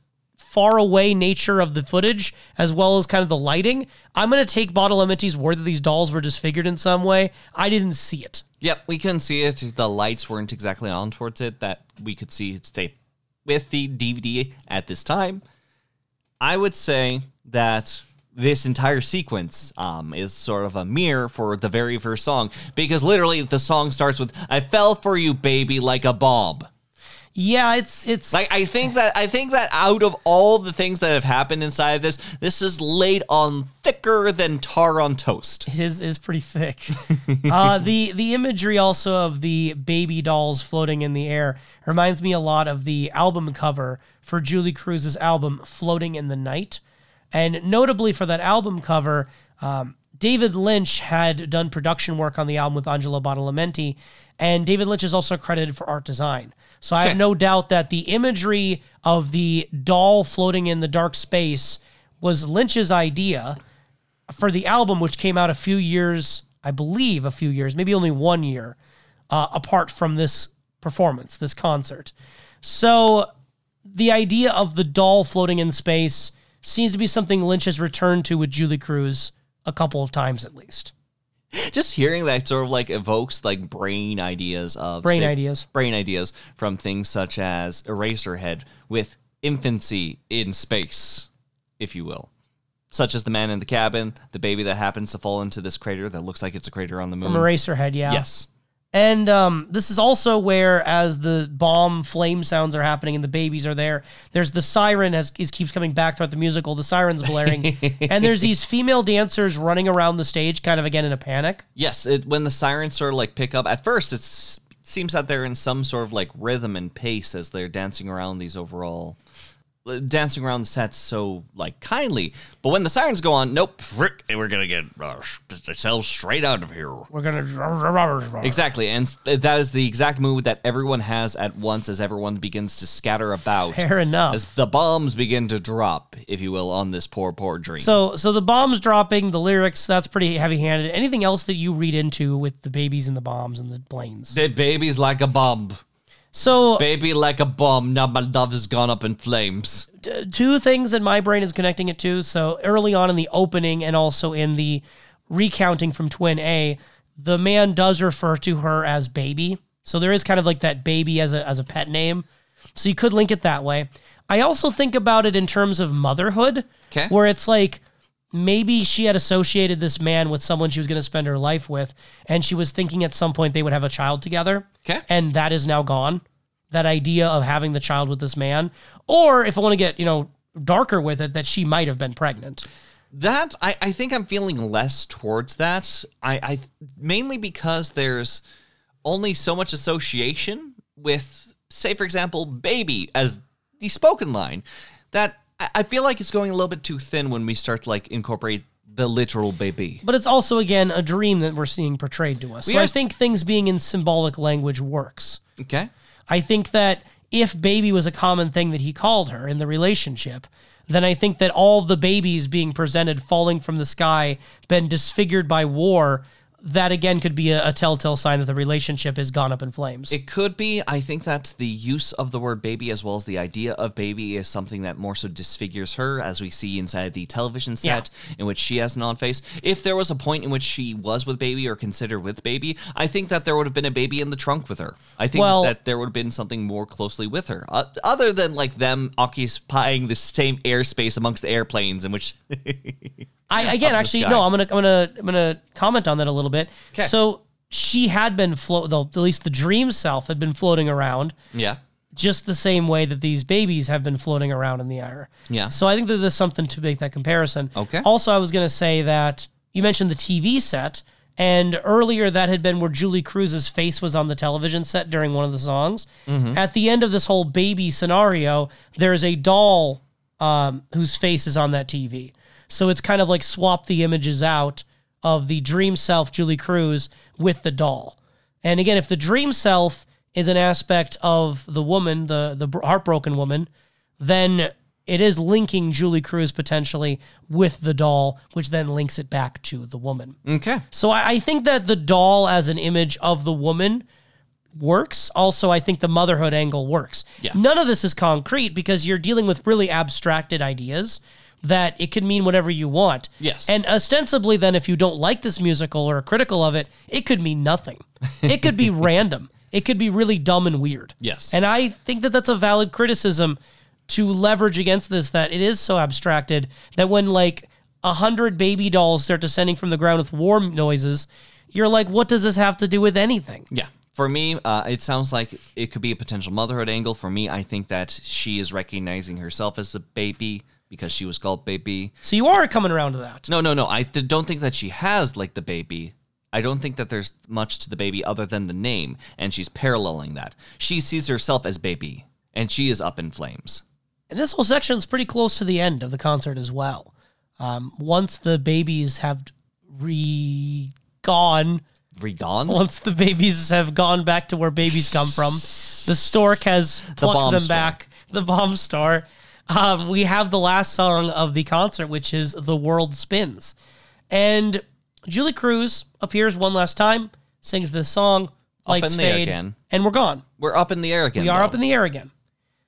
far away nature of the footage, as well as kind of the lighting, I'm going to take Badalamenti's word that these dolls were disfigured in some way. I didn't see it. Yep, we couldn't see it. The lights weren't exactly on towards it that we could see stay with the DVD at this time. I would say that this entire sequence is sort of a mirror for the very first song, because literally the song starts with, "I fell for you, baby, like a bomb." Yeah, it's like I think that out of all the things that have happened inside of this is laid on thicker than tar on toast. It is pretty thick. The imagery also of the baby dolls floating in the air reminds me a lot of the album cover for Julie Cruz's album Floating in the Night. And notably for that album cover, David Lynch had done production work on the album with Angelo Badalamenti, and David Lynch is also credited for art design. So I have no doubt that the imagery of the doll floating in the dark space was Lynch's idea for the album, which came out a few years, maybe only 1 year, apart from this performance, this concert. So the idea of the doll floating in space seems to be something Lynch has returned to with Julie Cruz a couple of times at least. Just hearing that sort of like evokes like brain ideas from things such as Eraserhead with infancy in space, if you will. Such as the man in the cabin, the baby that happens to fall into this crater that looks like it's a crater on the moon. From Eraserhead, yeah. Yes. And this is also where, as the bomb flame sounds are happening and the babies are there, there's the siren keeps coming back throughout the musical. The siren's blaring. And there's these female dancers running around the stage kind of again in a panic. Yes, when the sirens sort of like pick up, at first it seems that they're in some sort of like rhythm and pace as they're dancing around the set so like kindly, but when the sirens go on, nope, frick, we're gonna get ourselves straight out of here. We're gonna exactly, and that is the exact mood that everyone has at once as everyone begins to scatter about. Fair enough. As the bombs begin to drop, if you will, on this poor dream. So the bombs dropping, the lyrics, that's pretty heavy-handed. Anything else that you read into with the babies and the bombs and the planes? The baby's like a bomb. So, baby like a bomb, now my love has gone up in flames. Two things that my brain is connecting it to. So early on in the opening and also in the recounting from Twin A, the man does refer to her as baby. So there is kind of like that baby as a pet name. So you could link it that way. I also think about it in terms of motherhood, where it's like maybe she had associated this man with someone she was going to spend her life with, and she was thinking at some point they would have a child together. Okay. And that is now gone. That idea of having the child with this man. Or if I want to get, darker with it, that she might have been pregnant. That, I think I'm feeling less towards that. I mainly because there's only so much association with, say, for example, baby as the spoken line, that I feel like it's going a little bit too thin when we start to like incorporate the literal baby. But it's also, again, a dream that we're seeing portrayed to us. I think things being in symbolic language works. Okay. I think that if baby was a common thing that he called her in the relationship, then I think that all the babies being presented falling from the sky, been disfigured by war, that again could be a telltale sign that the relationship has gone up in flames. It could be. I think that the use of the word baby as well as the idea of baby is something that more so disfigures her, as we see inside the television set in which she has an on face. If there was a point in which she was with baby or considered with baby, I think that there would have been a baby in the trunk with her. I think that there would have been something more closely with her, other than like them occupying the same airspace amongst the airplanes in which. I'm gonna comment on that a little bit. Okay. So she had been at least the dream self had been floating around. Yeah. Just the same way that these babies have been floating around in the air. Yeah. So I think that there's something to make that comparison. Okay. Also, I was gonna say that you mentioned the TV set, and earlier that had been where Julie Cruz's face was on the television set during one of the songs. Mm-hmm. At the end of this whole baby scenario, there's a doll whose face is on that TV. So it's kind of like swap the images out of the dream self, Julie Cruz, with the doll. And again, if the dream self is an aspect of the woman, the heartbroken woman, then it is linking Julie Cruz potentially with the doll, which then links it back to the woman. Okay. So I think that the doll as an image of the woman works. Also, I think the motherhood angle works. Yeah. None of this is concrete because you're dealing with really abstracted ideas that it can mean whatever you want. Yes. And ostensibly, then, if you don't like this musical or are critical of it, it could mean nothing. It could be random. It could be really dumb and weird. Yes. And I think that that's a valid criticism to leverage against this, that it is so abstracted that when, like, 100 baby dolls start descending from the ground with war noises, you're like, what does this have to do with anything? Yeah. For me, it sounds like it could be a potential motherhood angle. For me, I think that she is recognizing herself as the baby because she was called baby. So you are coming around to that. No. I don't think that she has, like, the baby. I don't think that there's much to the baby other than the name, and she's paralleling that. She sees herself as baby, and she is up in flames. And this whole section is pretty close to the end of the concert as well. Once the babies have gone, once the babies have gone back to where babies come from, the stork has plucked them back. The bomb store. We have the last song of the concert, which is The World Spins. And Julie Cruz appears one last time, sings this song, lights fade, and we're gone. We're up in the air again. We are up in the air again.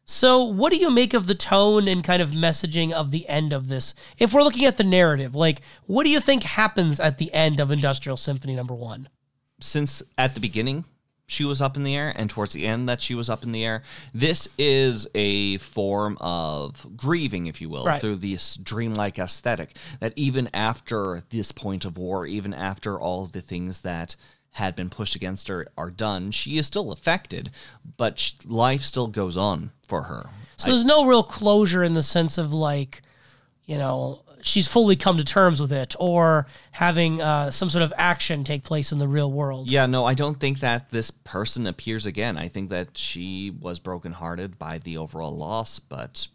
So what do you make of the tone and kind of messaging of the end of this? If we're looking at the narrative, like, what do you think happens at the end of Industrial Symphony No. 1? Since at the beginning she was up in the air and towards the end that she was up in the air, this is a form of grieving, if you will, right, through this dreamlike aesthetic, that even after this point of war, even after all the things that had been pushed against her are done, she is still affected, but life still goes on for her. So there's no real closure in the sense of, like, you know, she's fully come to terms with it, or having some sort of action take place in the real world. Yeah, no, I don't think that this person appears again. I think that she was brokenhearted by the overall loss, but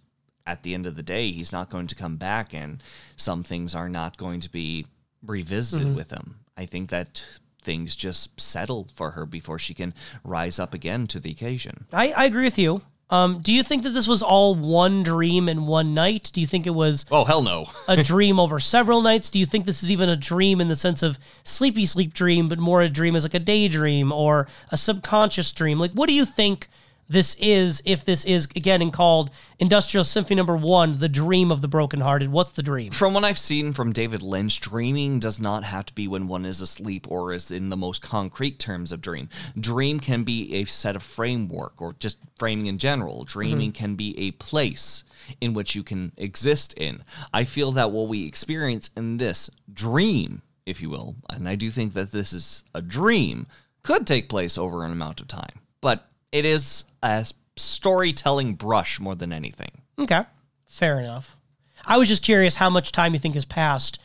at the end of the day, he's not going to come back, and some things are not going to be revisited with him. I think that things just settle for her before she can rise up again to the occasion. I agree with you. Do you think that this was all one dream in one night? Do you think it was... Oh, hell no. a dream over several nights? Do you think this is even a dream in the sense of sleepy sleep dream, but more a dream as like a daydream or a subconscious dream? Like, what do you think this is, if this is, again, called Industrial Symphony No. 1, The Dream of the Brokenhearted? What's the dream? From what I've seen from David Lynch, dreaming does not have to be when one is asleep or is in the most concrete terms of dream. Dream can be a set of framework or just framing in general. Dreaming can be a place in which you can exist in. I feel that what we experience in this dream, if you will, and I do think that this is a dream, could take place over an amount of time. But it is a storytelling brush more than anything. Okay, fair enough. I was just curious how much time you think has passed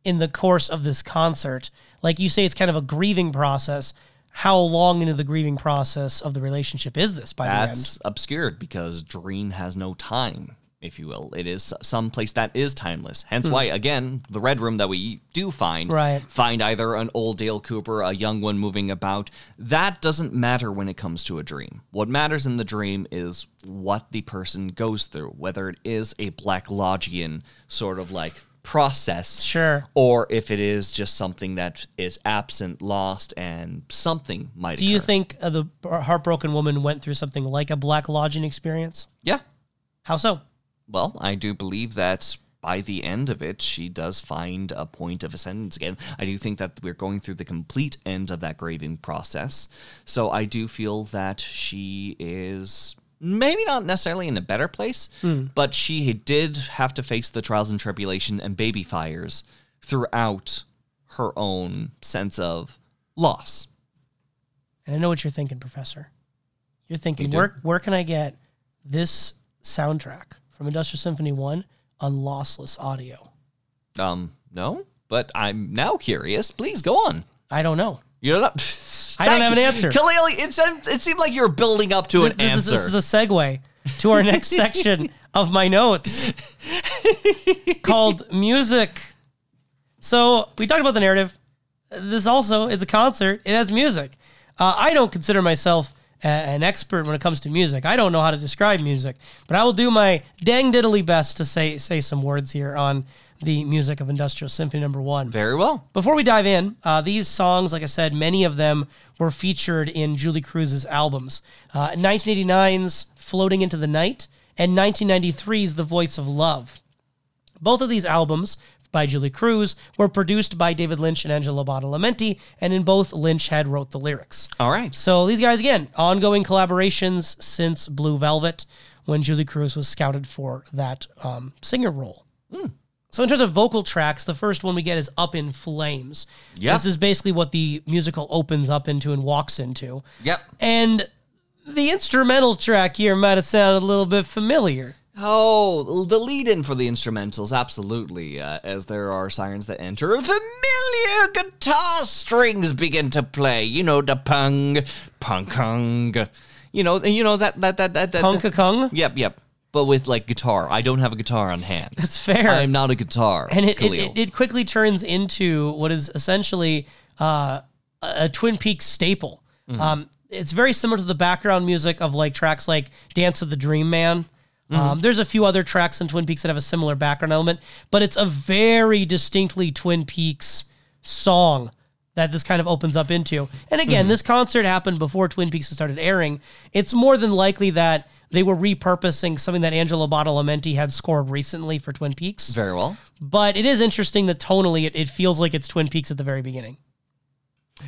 in the course of this concert. Like you say, it's kind of a grieving process. How long into the grieving process of the relationship is this by the end? That's obscured because dream has no time, if you will. It is some place that is timeless. Hence why, again, the Red Room that we do find either an old Dale Cooper, a young one moving about. That doesn't matter when it comes to a dream. What matters in the dream is what the person goes through, whether it is a Black Logian sort of like process, or if it is just something that is absent, lost, and something might occur. Do you think the heartbroken woman went through something like a Black Logian experience? Yeah. How so? Well, I do believe that by the end of it, she does find a point of ascendance again. I do think that we're going through the complete end of that grieving process. So I do feel that she is maybe not necessarily in a better place, but she did have to face the trials and tribulation and baby fires throughout her own sense of loss. And I know what you're thinking, Professor. You're thinking, where can I get this soundtrack from Industrial Symphony 1 on lossless audio? No, but I'm now curious. Please go on. I don't know. You don't know? I don't have an answer. Kalil, it seemed like you were building up to an answer. This is a segue to our next section of my notes called music. So we talked about the narrative. This also is a concert. It has music. I don't consider myself an expert when it comes to music. I don't know how to describe music, but I will do my dang diddly best to say some words here on the music of Industrial Symphony number 1. Very well. Before we dive in, these songs, like I said, many of them were featured in Julie Cruz's albums. 1989's Floating into the Night and 1993's The Voice of Love. Both of these albums by Julie Cruz were produced by David Lynch and Angelo Badalamenti, and in both, Lynch had wrote the lyrics. All right. So these guys, again, ongoing collaborations since Blue Velvet, when Julie Cruz was scouted for that singer role. So in terms of vocal tracks, the first one we get is Up in Flames. Yep. This is basically what the musical opens up into and walks into. Yep. And the instrumental track here might have sounded a little bit familiar. Oh, the lead-in for the instrumentals, absolutely, as there are sirens that enter. Familiar guitar strings begin to play. You know, the pung, You know that Punk-a-kung? Yep. But with like guitar. I don't have a guitar on hand. That's fair. I am not a guitar. And Kalil. it quickly turns into what is essentially a Twin Peaks staple. It's very similar to the background music of like tracks like Dance of the Dream Man. There's a few other tracks in Twin Peaks that have a similar background element, but it's a very distinctly Twin Peaks song that this kind of opens up into. And again, this concert happened before Twin Peaks started airing. It's more than likely that they were repurposing something that Angelo Badalamenti had scored recently for Twin Peaks. Very well. But it is interesting that tonally it feels like it's Twin Peaks at the very beginning.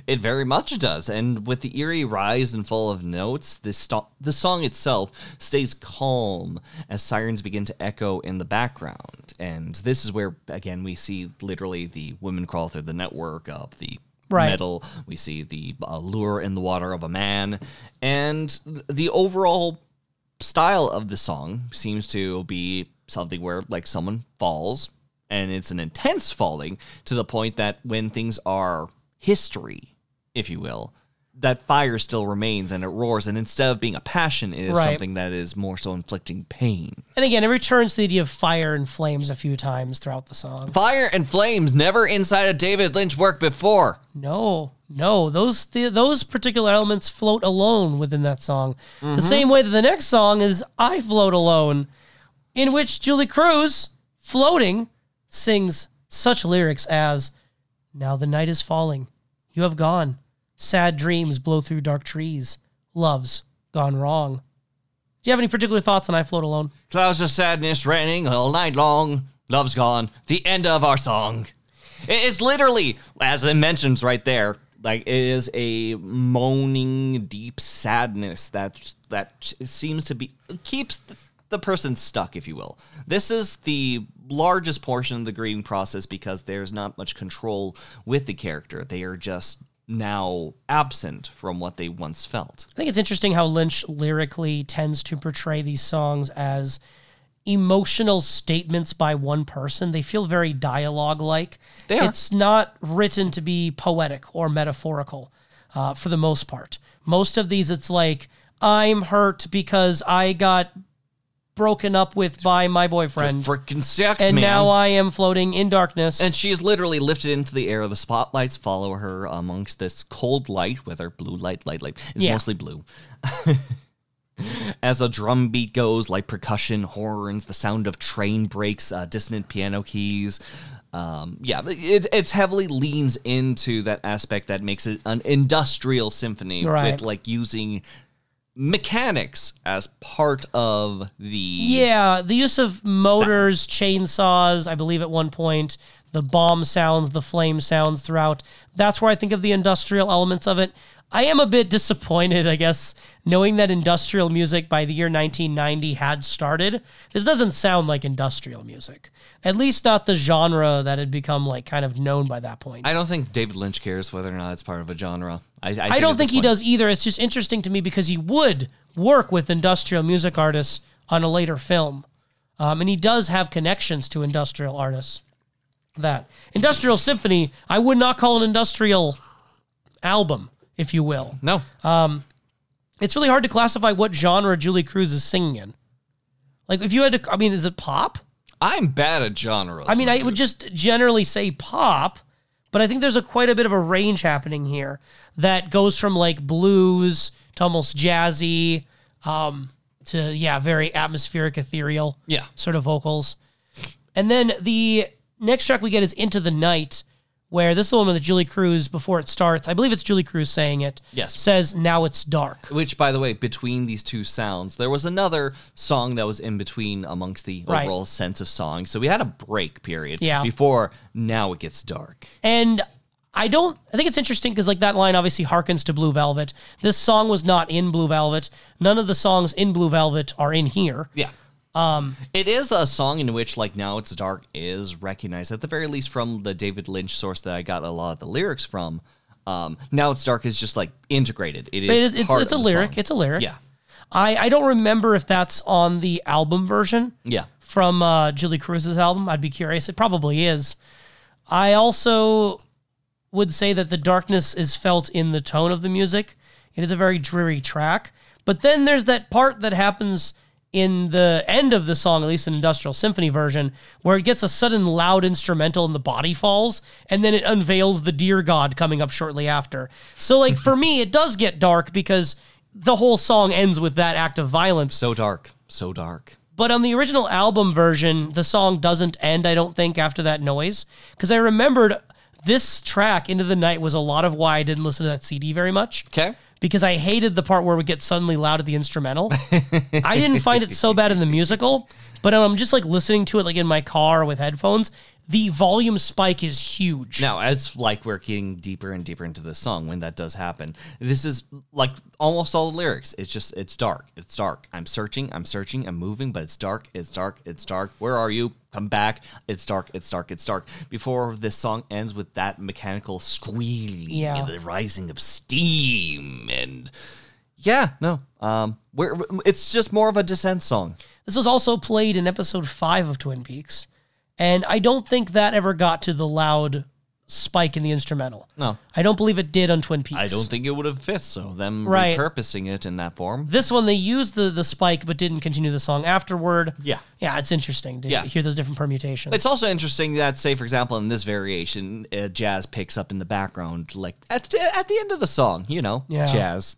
It very much does, and with the eerie rise and fall of notes, the song itself stays calm as sirens begin to echo in the background. And this is where, again, we see literally the women crawl through the network of the metal. We see the lure in the water of a man. And the overall style of the song seems to be something where, like, someone falls, and it's an intense falling to the point that when things are history, if you will, that fire still remains and it roars, and instead of being a passion, it is something that is more so inflicting pain. And again, it returns to the idea of fire and flames a few times throughout the song. Fire and flames, never inside a David Lynch work before. No, those particular elements float alone within that song. The same way that the next song is I Float Alone, in which Julie Cruz, floating, sings such lyrics as, now the night is falling, you have gone, sad dreams blow through dark trees, love's gone wrong. Do you have any particular thoughts on I Float Alone? Clouds of sadness raining all night long, love's gone, the end of our song. It's literally, as it mentions right there, like it is a moaning, deep sadness that seems to be, keeps the person stuck, if you will. This is the largest portion of the grieving process because there's not much control with the character. They are just now absent from what they once felt. I think it's interesting how Lynch lyrically tends to portray these songs as emotional statements by one person. They feel very dialogue-like. It's not written to be poetic or metaphorical for the most part. Most of these, it's like, I'm hurt because I got broken up with by my boyfriend. For frickin' sex, and man. now I am floating in darkness. And she is literally lifted into the air. The spotlights follow her amongst this cold light, whether blue light. It's mostly blue. As a drum beat goes, like percussion, horns, the sound of train brakes, dissonant piano keys. It heavily leans into that aspect that makes it an industrial symphony with like using mechanics as part of the use of motors, chainsaws, I believe at one point, the bomb sounds, the flame sounds throughout. That's where I think of the industrial elements of it. I am a bit disappointed, I guess, knowing that industrial music by the year 1990 had started. This doesn't sound like industrial music. At least not the genre that had become like kind of known by that point. I don't think David Lynch cares whether or not it's part of a genre. I don't think he does either. It's just interesting to me because he would work with industrial music artists on a later film. And he does have connections to industrial artists. That Industrial Symphony, I would not call an industrial album, if you will. No. It's really hard to classify what genre Julie Cruz is singing in. Like, if you had to, is it pop? I'm bad at genres. I would just generally say pop, but I think there's quite a bit of a range happening here that goes from like blues to almost jazzy, to very atmospheric, ethereal sort of vocals. And then the next track we get is Into the Night, where this is the one with Julie Cruz before it starts. I believe it's Julie Cruz saying it. Yes. Says, now it's dark. Which, by the way, between these two sounds, there was another song that was in between amongst the overall sense of songs. So we had a break period before now it gets dark. And I think it's interesting because like that line obviously harkens to Blue Velvet. This song was not in Blue Velvet. None of the songs in Blue Velvet are in here. Yeah. It is a song in which, like, Now It's Dark is recognized, at the very least from the David Lynch source that I got a lot of the lyrics from. Now It's Dark is just, like, integrated. It's a lyric. Song. It's a lyric. Yeah. I don't remember if that's on the album version. Yeah. From Julie Cruz's album. I'd be curious. It probably is. I also would say that the darkness is felt in the tone of the music. It is a very dreary track. But then there's that part that happens in the end of the song, at least in Industrial Symphony version, where it gets a sudden loud instrumental and the body falls, and then it unveils the deer god coming up shortly after. So, like, for me, it does get dark because the whole song ends with that act of violence. So dark. So dark. But on the original album version, the song doesn't end, I don't think, after that noise. Because I remembered this track, Into the Night, was a lot of why I didn't listen to that CD very much. Okay. Because I hated the part where it would get suddenly loud at the instrumental. I didn't find it so bad in the musical, but I'm just like listening to it like in my car with headphones. The volume spike is huge. Now, as like we're getting deeper and deeper into the song, when that does happen, this is like almost all the lyrics. It's dark. It's dark. I'm searching, I'm moving, but it's dark. Where are you? Come back. It's dark. Before this song ends with that mechanical squealing and the rising of steam. And it's just more of a descent song. This was also played in episode 5 of Twin Peaks. And I don't think that ever got to the loud spike in the instrumental. No. I don't believe it did on Twin Peaks. I don't think it would have fit, so them repurposing it in that form. This one, they used the spike, but didn't continue the song afterward. Yeah. Yeah, it's interesting to hear those different permutations. It's also interesting that, say, for example, in this variation, jazz picks up in the background, like, at the end of the song, jazz.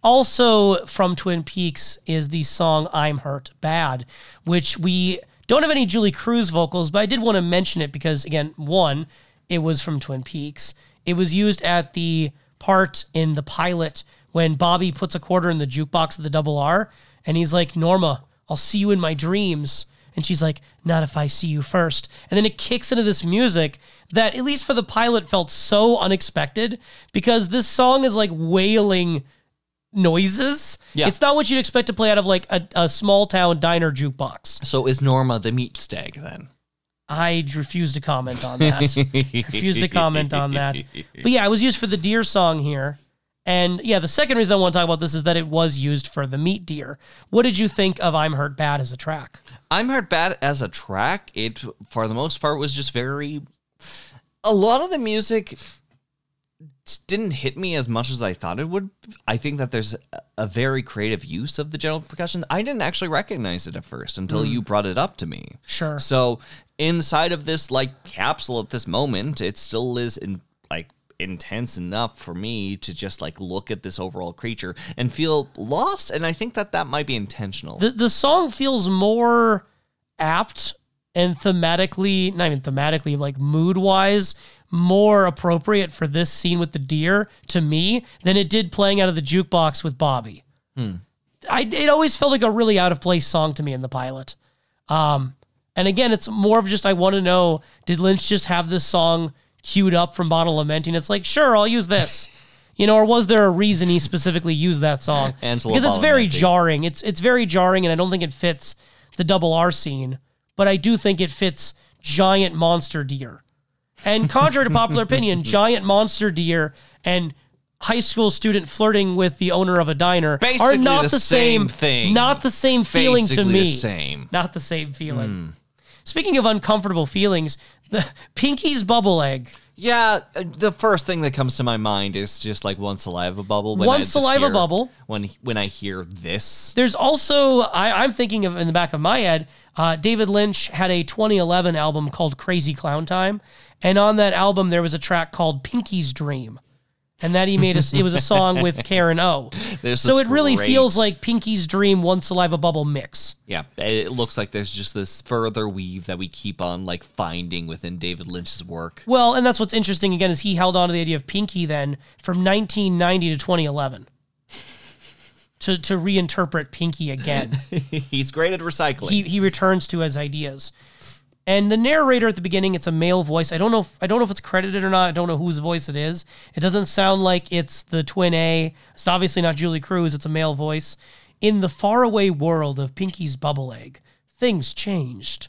Also from Twin Peaks is the song I'm Hurt Bad, which we don't have any Julie Cruz vocals, but I did want to mention it because, again, one, it was from Twin Peaks. It was used at the part in the pilot when Bobby puts a quarter in the jukebox of the double R, and he's like, Norma, I'll see you in my dreams. And she's like, not if I see you first. And then it kicks into this music that, at least for the pilot, felt so unexpected because this song is like wailing noises. Yeah. It's not what you'd expect to play out of like a small town diner jukebox. So is Norma the meat stag then? I refuse to comment on that. But yeah, it was used for the deer song here. And yeah, the second reason I want to talk about this is that it was used for the meat deer. What did you think of I'm Hurt Bad as a track? I'm Hurt Bad as a track, it, for the most part, was just very... A lot of the music didn't hit me as much as I thought it would. I think that there's a very creative use of the general percussion. I didn't actually recognize it at first until you brought it up to me. Sure. So inside of this like capsule at this moment, it still is intense enough for me to just like look at this overall creature and feel lost. And I think that might be intentional. The song feels more apt and thematically, not even thematically, like mood-wise, more appropriate for this scene with the deer to me than it did playing out of the jukebox with Bobby. It always felt like a really out-of-place song to me in the pilot. And again, it's more of just, I want to know, did Lynch just have this song queued up from Bottle Lamenting? It's like, sure, I'll use this. Or was there a reason he specifically used that song? Because it's very jarring. It's very jarring, and I don't think it fits the double R scene, but I do think it fits giant monster deer. And contrary to popular opinion, giant monster deer and high school student flirting with the owner of a diner basically are not the same thing. Not the same feeling basically to me. The same. Not the same feeling. Speaking of uncomfortable feelings, the Pinky's bubble egg. Yeah, the first thing that comes to my mind is just like one saliva bubble. Bubble. When I hear this. There's also, I'm thinking of in the back of my head, David Lynch had a 2011 album called Crazy Clown Time. And on that album, there was a track called Pinky's Dream. and that he made it was a song with Karen O. So it really feels like Pinky's Dream, One Saliva Bubble mix. Yeah, it looks like there's just this further weave that we keep on like finding within David Lynch's work. Well, and that's what's interesting again is he held on to the idea of Pinky then from 1990 to 2011 to reinterpret Pinky again. He's great at recycling. He returns to his ideas. And the narrator at the beginning, it's a male voice. I don't know if it's credited or not. I don't know whose voice it is. It doesn't sound like it's the twin A. It's obviously not Julie Cruz. It's a male voice. In the faraway world of Pinky's bubble egg, things changed.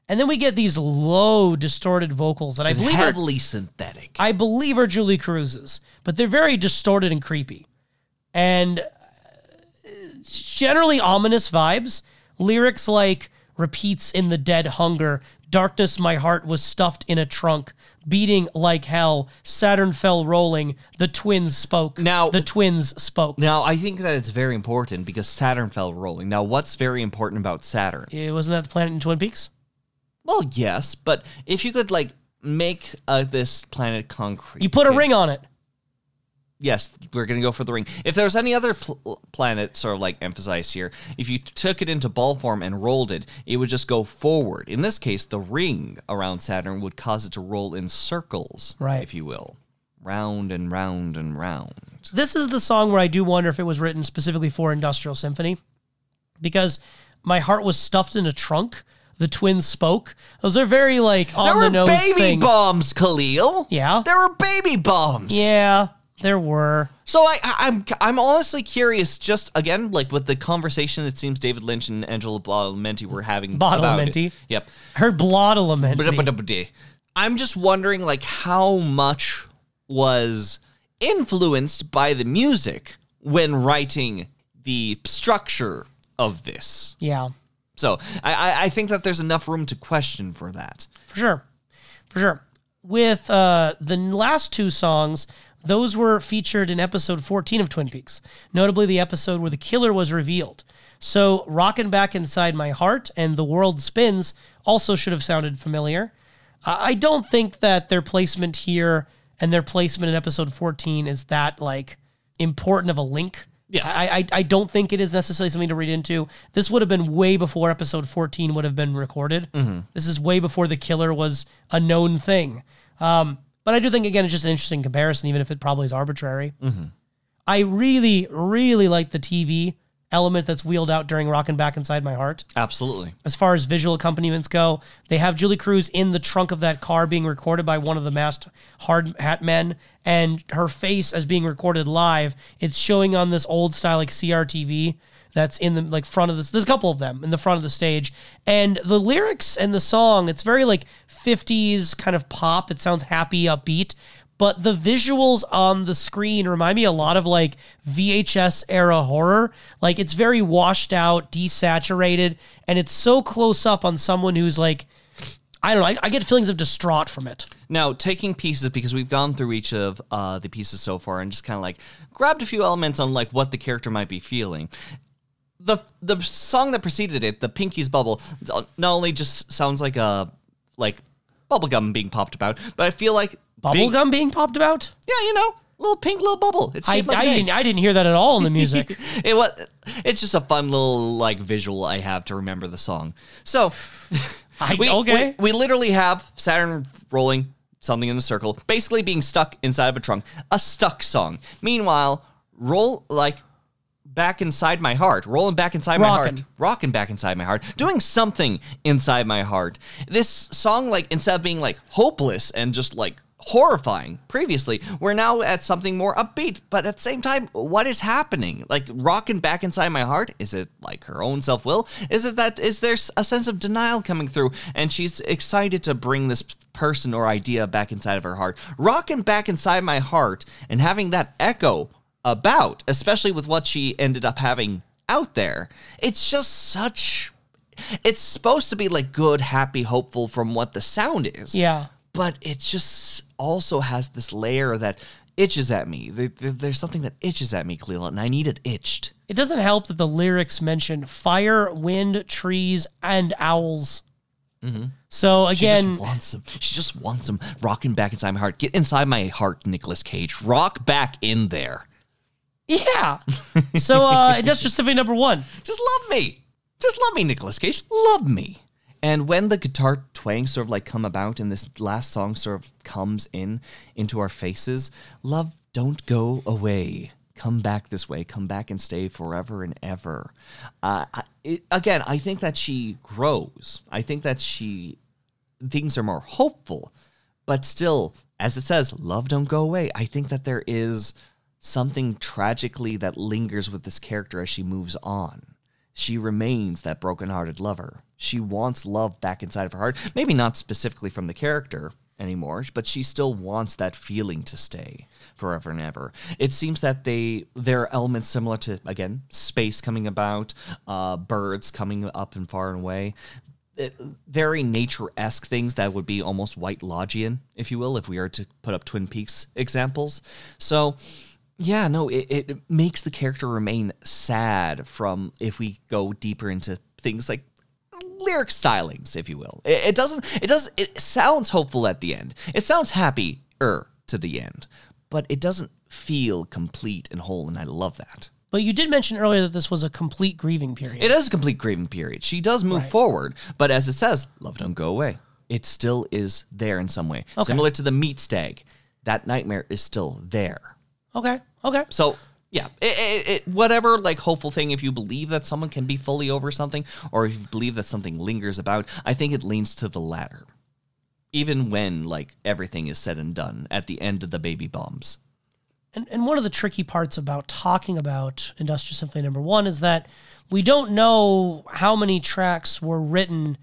And then we get these low, distorted vocals that I believe heavily synthetic. I believe are Julie Cruz's, but they're very distorted and creepy. And generally ominous vibes. Lyrics like repeats in the dead hunger, darkness my heart was stuffed in a trunk, beating like hell, Saturn fell rolling, the twins spoke. Now, I think that it's very important because Saturn fell rolling. Now, what's very important about Saturn? Wasn't that the planet in Twin Peaks? Well, yes, but if you could, like, make this planet concrete. You put a ring on it. Yes, we're going to go for the ring. If there was any other planet, sort of like emphasized here, if you took it into ball form and rolled it, it would just go forward. In this case, the ring around Saturn would cause it to roll in circles, right, if you will. Round and round and round. This is the song where I do wonder if it was written specifically for Industrial Symphony, because my heart was stuffed in a trunk. The twins spoke. Those are very, like, on the nose things. There were baby bombs, Kalil. Yeah. There were baby bombs. Yeah. There were. So I'm honestly curious, just again, like with the conversation it seems David Lynch and Angela Badalamenti were having about it. Yep. Her Badalamenti. I'm just wondering, like, how much was influenced by the music when writing the structure of this. Yeah. So I think that there's enough room to question for that. For sure. With the last two songs, those were featured in episode 14 of Twin Peaks, notably the episode where the killer was revealed. So Rockin' Back Inside My Heart and The World Spins also should have sounded familiar. I don't think that their placement here and their placement in episode 14 is that, like, important of a link. Yes. I don't think it is necessarily something to read into. This would have been way before episode 14 would have been recorded. Mm-hmm. This is way before the killer was a known thing. But I do think, again, it's just an interesting comparison, even if it probably is arbitrary. Mm-hmm. I really, really like the TV element that's wheeled out during Rockin' Back Inside My Heart. Absolutely. As far as visual accompaniments go, they have Julie Cruz in the trunk of that car being recorded by one of the masked hard hat men, and her face as being recorded live. It's showing on this old style, like, CRTV that's in the, like, front of this. There's a couple of them in the front of the stage. And the lyrics and the song, it's very, like, 50s kind of pop. It sounds happy, upbeat. But the visuals on the screen remind me a lot of, like, VHS era horror. Like, it's very washed out, desaturated, and it's so close up on someone who's, like, I don't know, I get feelings of distraught from it. Now, taking pieces, because we've gone through each of the pieces so far and just kind of, like, grabbed a few elements on, like, what the character might be feeling. The song that preceded it, the Pinky's Bubble, not only just sounds like a, like, bubblegum being popped about, but I feel like bubblegum being popped about? Yeah, you know, little pink little bubble. It's shaped like an egg. I didn't hear that at all in the music. It's just a fun little, like, visual I have to remember the song. So we literally have Saturn rolling something in a circle, basically being stuck inside of a trunk, a stuck song. Meanwhile, back inside my heart, rolling back inside my heart, rocking back inside my heart, doing something inside my heart. This song, like, instead of being, like, hopeless and just, like, horrifying previously, we're now at something more upbeat, but at the same time, what is happening? Like, rocking back inside my heart, is it, like, her own self-will? Is there a sense of denial coming through, and she's excited to bring this person or idea back inside of her heart? Rocking back inside my heart and having that echo about, especially with what she ended up having out there. It's just such... It's supposed to be, like, good, happy, hopeful from what the sound is. Yeah. But it just also has this layer that itches at me. There's something that itches at me, Kalil, and I need it itched. It doesn't help that the lyrics mention fire, wind, trees, and owls. So again, she just wants him rocking back inside my heart. Get inside my heart, Nicolas Cage. Rock back in there. Yeah. So Industrial Symphony number 1. Just love me. Just love me, Nicolas Cage. Love me. And when the guitar twang sort of like come about and this last song sort of comes into our faces, love, don't go away. Come back this way. Come back and stay forever and ever. Again, I think that she grows. I think that things are more hopeful. But still, as it says, love, don't go away. I think that there is something tragically that lingers with this character as she moves on. She remains that brokenhearted lover. She wants love back inside of her heart. Maybe not specifically from the character anymore, but she still wants that feeling to stay forever and ever. It seems that there are elements similar to, again, space coming about, birds coming up and far and away. Very nature-esque things that would be almost White Logian, if you will, if we were to put up Twin Peaks examples. So, yeah, no, it makes the character remain sad from if we go deeper into things like lyric stylings, if you will. It sounds hopeful at the end. It sounds happier to the end, but it doesn't feel complete and whole, and I love that. But you did mention earlier that this was a complete grieving period. It is a complete grieving period. She does move forward, but as it says, love don't go away. It still is there in some way. Okay. Similar to the meat stag, that nightmare is still there. Okay. So, yeah, whatever, like, hopeful thing, if you believe that someone can be fully over something, or if you believe that something lingers about, I think it leans to the latter. Even when, like, everything is said and done at the end of the baby bombs. And one of the tricky parts about talking about Industrial Symphony number 1 is that we don't know how many tracks were written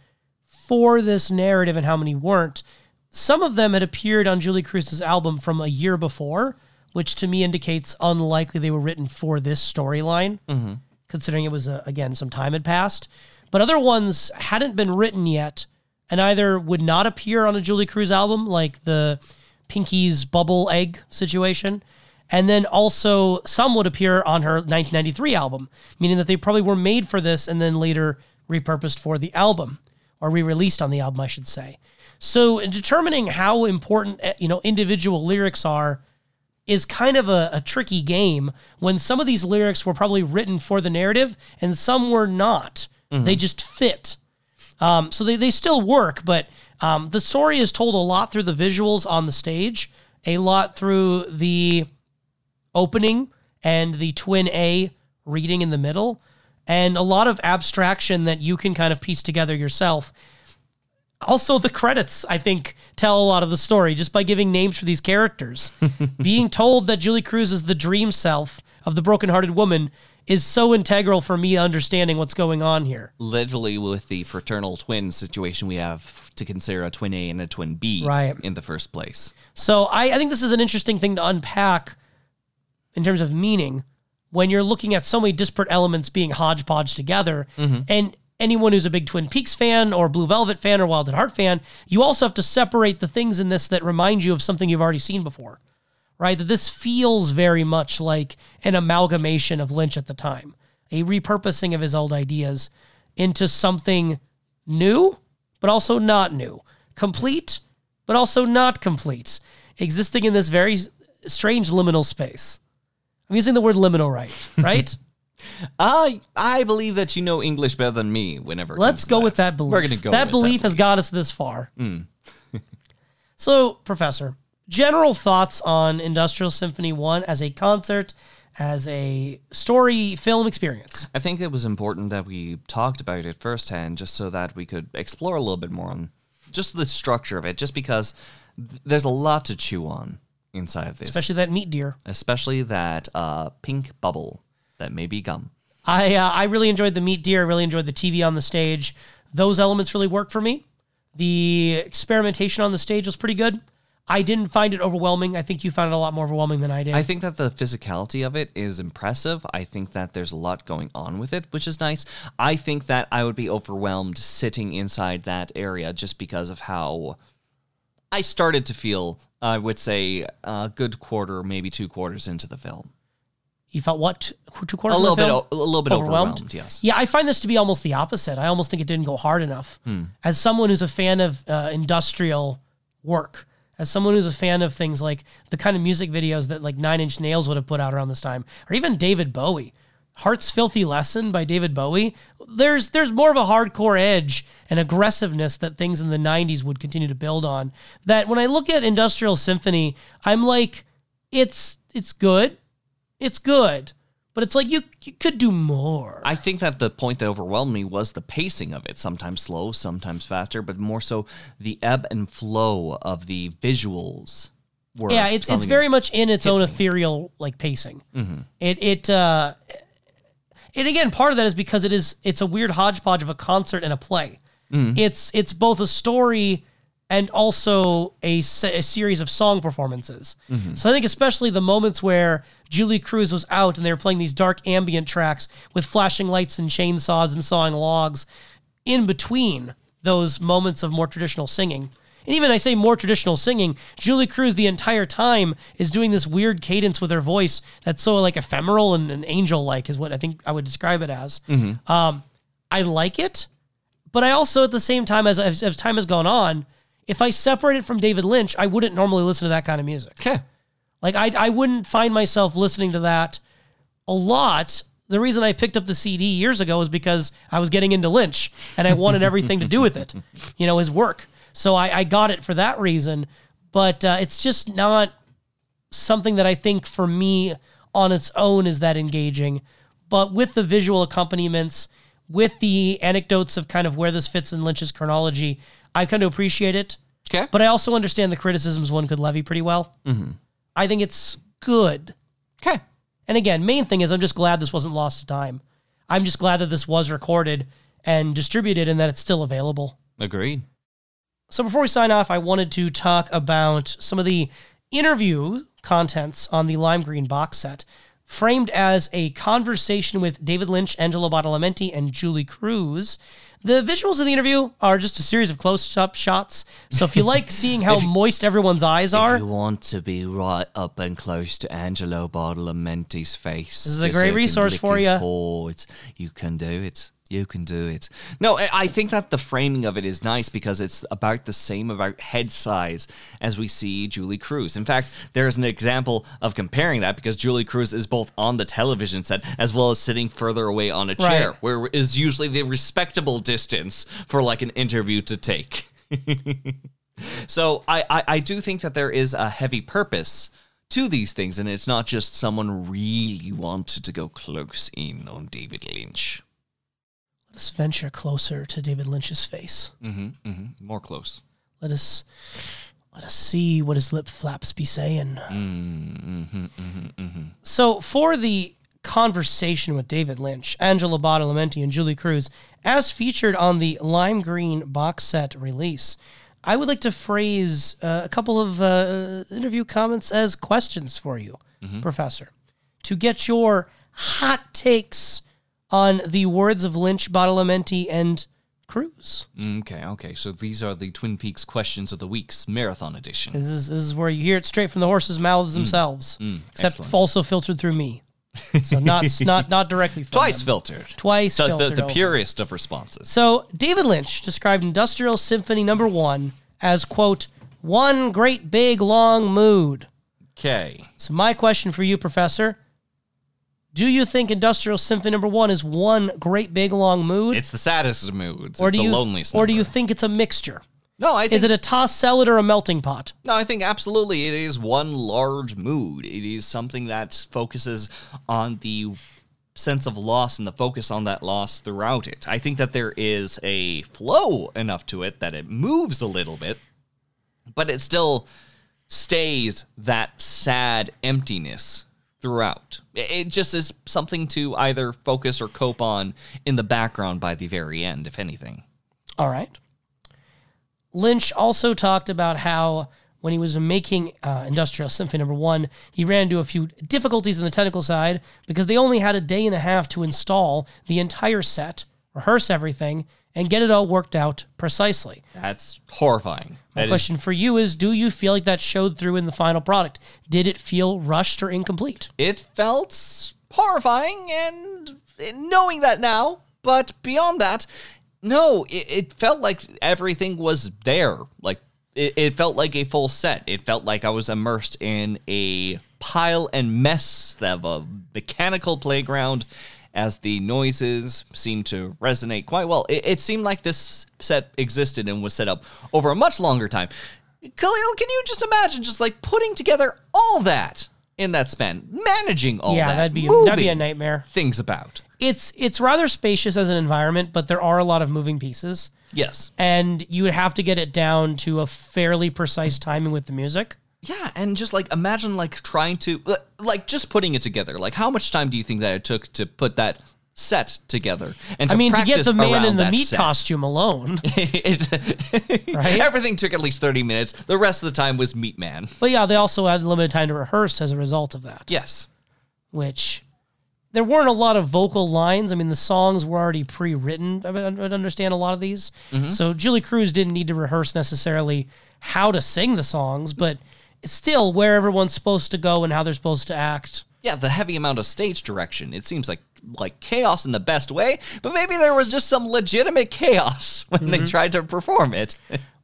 for this narrative and how many weren't. Some of them had appeared on Julie Cruz's album from a year before, which to me indicates unlikely they were written for this storyline, considering it was, again, some time had passed. But other ones hadn't been written yet and either would not appear on a Julie Cruz album, like the Pinky's Bubble Egg situation, and then also some would appear on her 1993 album, meaning that they probably were made for this and then later repurposed for the album, or re-released on the album, I should say. So in determining how important, individual lyrics are is kind of a tricky game when some of these lyrics were probably written for the narrative and some were not. They just fit. So they still work, but the story is told a lot through the visuals on the stage, a lot through the opening and the twin A reading in the middle, and a lot of abstraction that you can kind of piece together yourself. Also, the credits, I think, tell a lot of the story just by giving names for these characters. Being told that Julie Cruz is the dream self of the brokenhearted woman is so integral for me understanding what's going on here. Literally, with the fraternal twin situation, we have to consider a twin A and a twin B in the first place. So I think this is an interesting thing to unpack in terms of meaning when you're looking at so many disparate elements being hodgepodge together. And anyone who's a big Twin Peaks fan or Blue Velvet fan or Wild at Heart fan, you also have to separate the things in this that remind you of something you've already seen before, right? That this feels very much like an amalgamation of Lynch at the time, a repurposing of his old ideas into something new, but also not new, complete, but also not complete, existing in this very strange liminal space. I'm using the word liminal right? I believe that you know English better than me whenever. Let's go with that belief. We're going to go that belief has got us this far. So, Professor, general thoughts on Industrial Symphony 1 as a concert, as a story film experience? I think it was important that we talked about it firsthand just so that we could explore a little bit more on just the structure of it, just because there's a lot to chew on inside of this. Especially that meat deer. Especially that pink bubble that may be gum. I really enjoyed the meat deer. I really enjoyed the TV on the stage. Those elements really worked for me. The experimentation on the stage was pretty good. I didn't find it overwhelming. I think you found it a lot more overwhelming than I did. I think that the physicality of it is impressive. I think that there's a lot going on with it, which is nice. I think that I would be overwhelmed sitting inside that area just because of how I started to feel, I would say, a good quarter, maybe 2 quarters into the film. You felt what? Two quarters A of little the film? bit, a little bit overwhelmed. Yes. Yeah, I find this to be almost the opposite. I almost think it didn't go hard enough. As someone who's a fan of industrial work, as someone who's a fan of things like the kind of music videos that like Nine Inch Nails would have put out around this time, or even David Bowie, Heart's Filthy Lesson by David Bowie, there's more of a hardcore edge and aggressiveness that things in the 90s would continue to build on. That when I look at Industrial Symphony, I'm like, it's good. It's good. But it's like you could do more. I think that the point that overwhelmed me was the pacing of it. Sometimes slow, sometimes faster, but more so the ebb and flow of the visuals. Yeah, it's very much in its own ethereal like pacing. And again, part of that is because it's a weird hodgepodge of a concert and a play. It's both a story and also a series of song performances. So I think especially the moments where Julie Cruz was out and they were playing these dark ambient tracks with flashing lights and chainsaws and sawing logs in between those moments of more traditional singing. And even I say more traditional singing, Julie Cruz the entire time is doing this weird cadence with her voice that's so like ephemeral and angel-like is what I think I would describe it as. I like it, but I also at the same time, as time has gone on, if I separate it from David Lynch, I wouldn't normally listen to that kind of music. Okay. Like I wouldn't find myself listening to that a lot. The reason I picked up the CD years ago is because I was getting into Lynch and I wanted everything to do with it, his work. So I got it for that reason, but it's just not something that I think for me on its own is that engaging. But with the visual accompaniments, with the anecdotes of kind of where this fits in Lynch's chronology, I kind of appreciate it. Okay. But I also understand the criticisms one could levy pretty well. I think it's good. Okay. And again, main thing is I'm just glad this wasn't lost to time. I'm just glad that this was recorded and distributed and that it's still available. Agreed. So before we sign off, I wanted to talk about some of the interview contents on the Lime Green box set, framed as a conversation with David Lynch, Angelo Badalamenti, and Julie Cruz. The visuals of the interview are just a series of close-up shots. So if you like seeing how moist everyone's eyes are... If you want to be right up and close to Angelo Badalamenti's face... This is a great resource for you. You can do it. You can do it. No, I think that the framing of it is nice because it's about the same about head size as we see Julie Cruz. In fact, there's an example of comparing that because Julie Cruz is both on the television set as well as sitting further away on a chair, right, where is usually the respectable distance for like an interview to take. So I do think that there is a heavy purpose to these things, and it's not just someone really wanted to go close in on David Lynch. Let's venture closer to David Lynch's face. More close. Let us see what his lip flaps be saying. So for the conversation with David Lynch, Angelo Badalamenti, and Julie Cruz, as featured on the Lime Green box set release, I would like to phrase a couple of interview comments as questions for you, Professor, to get your hot takes on the words of Lynch, Badalamenti, and Cruz. Okay. So these are the Twin Peaks questions of the week's marathon edition. This is where you hear it straight from the horses' mouths themselves, except excellent. Also filtered through me. So not directly from Twice them. filtered. Twice filtered. The purest of responses. So David Lynch described Industrial Symphony No. 1 as, quote, one great big long mood. Okay. So my question for you, Professor, do you think Industrial Symphony No. 1 is one great big long mood? It's the saddest of moods. Or it's the loneliest Or do number. you think it's a mixture? No, I think... Is it a toss salad or a melting pot? No, I think absolutely it is one large mood. It is something that focuses on the sense of loss and the focus on that loss throughout it. I think that there is a flow enough to it that it moves a little bit, but it still stays that sad emptiness throughout. It just is something to either focus or cope on in the background by the very end, if anything. All right. Lynch also talked about how when he was making Industrial Symphony No. 1, he ran into a few difficulties on the technical side because they only had a day and a half to install the entire set, rehearse everything, and get it all worked out precisely. That's horrifying. My question for you is, do you feel like that showed through in the final product? Did it feel rushed or incomplete? It felt horrifying, and knowing that now, but beyond that, no, it felt like everything was there. Like, it felt like a full set. It felt like I was immersed in a pile and mess of a mechanical playground, as the noises seemed to resonate quite well. It seemed like this set existed and was set up over a much longer time. Kalil, can you just imagine just like putting together all that in that span, managing all that? Yeah, that'd be a nightmare. Things about. It's rather spacious as an environment, but there are a lot of moving pieces. Yes. And you would have to get it down to a fairly precise timing with the music. Yeah, and just like imagine like trying to like just putting it together. Like, how much time do you think that it took to put that set together? And to get the man in the meat set costume alone, right? Everything took at least 30 minutes. The rest of the time was Meat Man. But yeah, they also had limited time to rehearse as a result of that. Yes. Which there weren't a lot of vocal lines. I mean, the songs were already pre-written. I would understand a lot of these. Mm-hmm. So Julie Cruz didn't need to rehearse necessarily how to sing the songs, but still where everyone's supposed to go and how they're supposed to act. Yeah, the heavy amount of stage direction. It seems like chaos in the best way, but maybe there was just some legitimate chaos when they tried to perform it.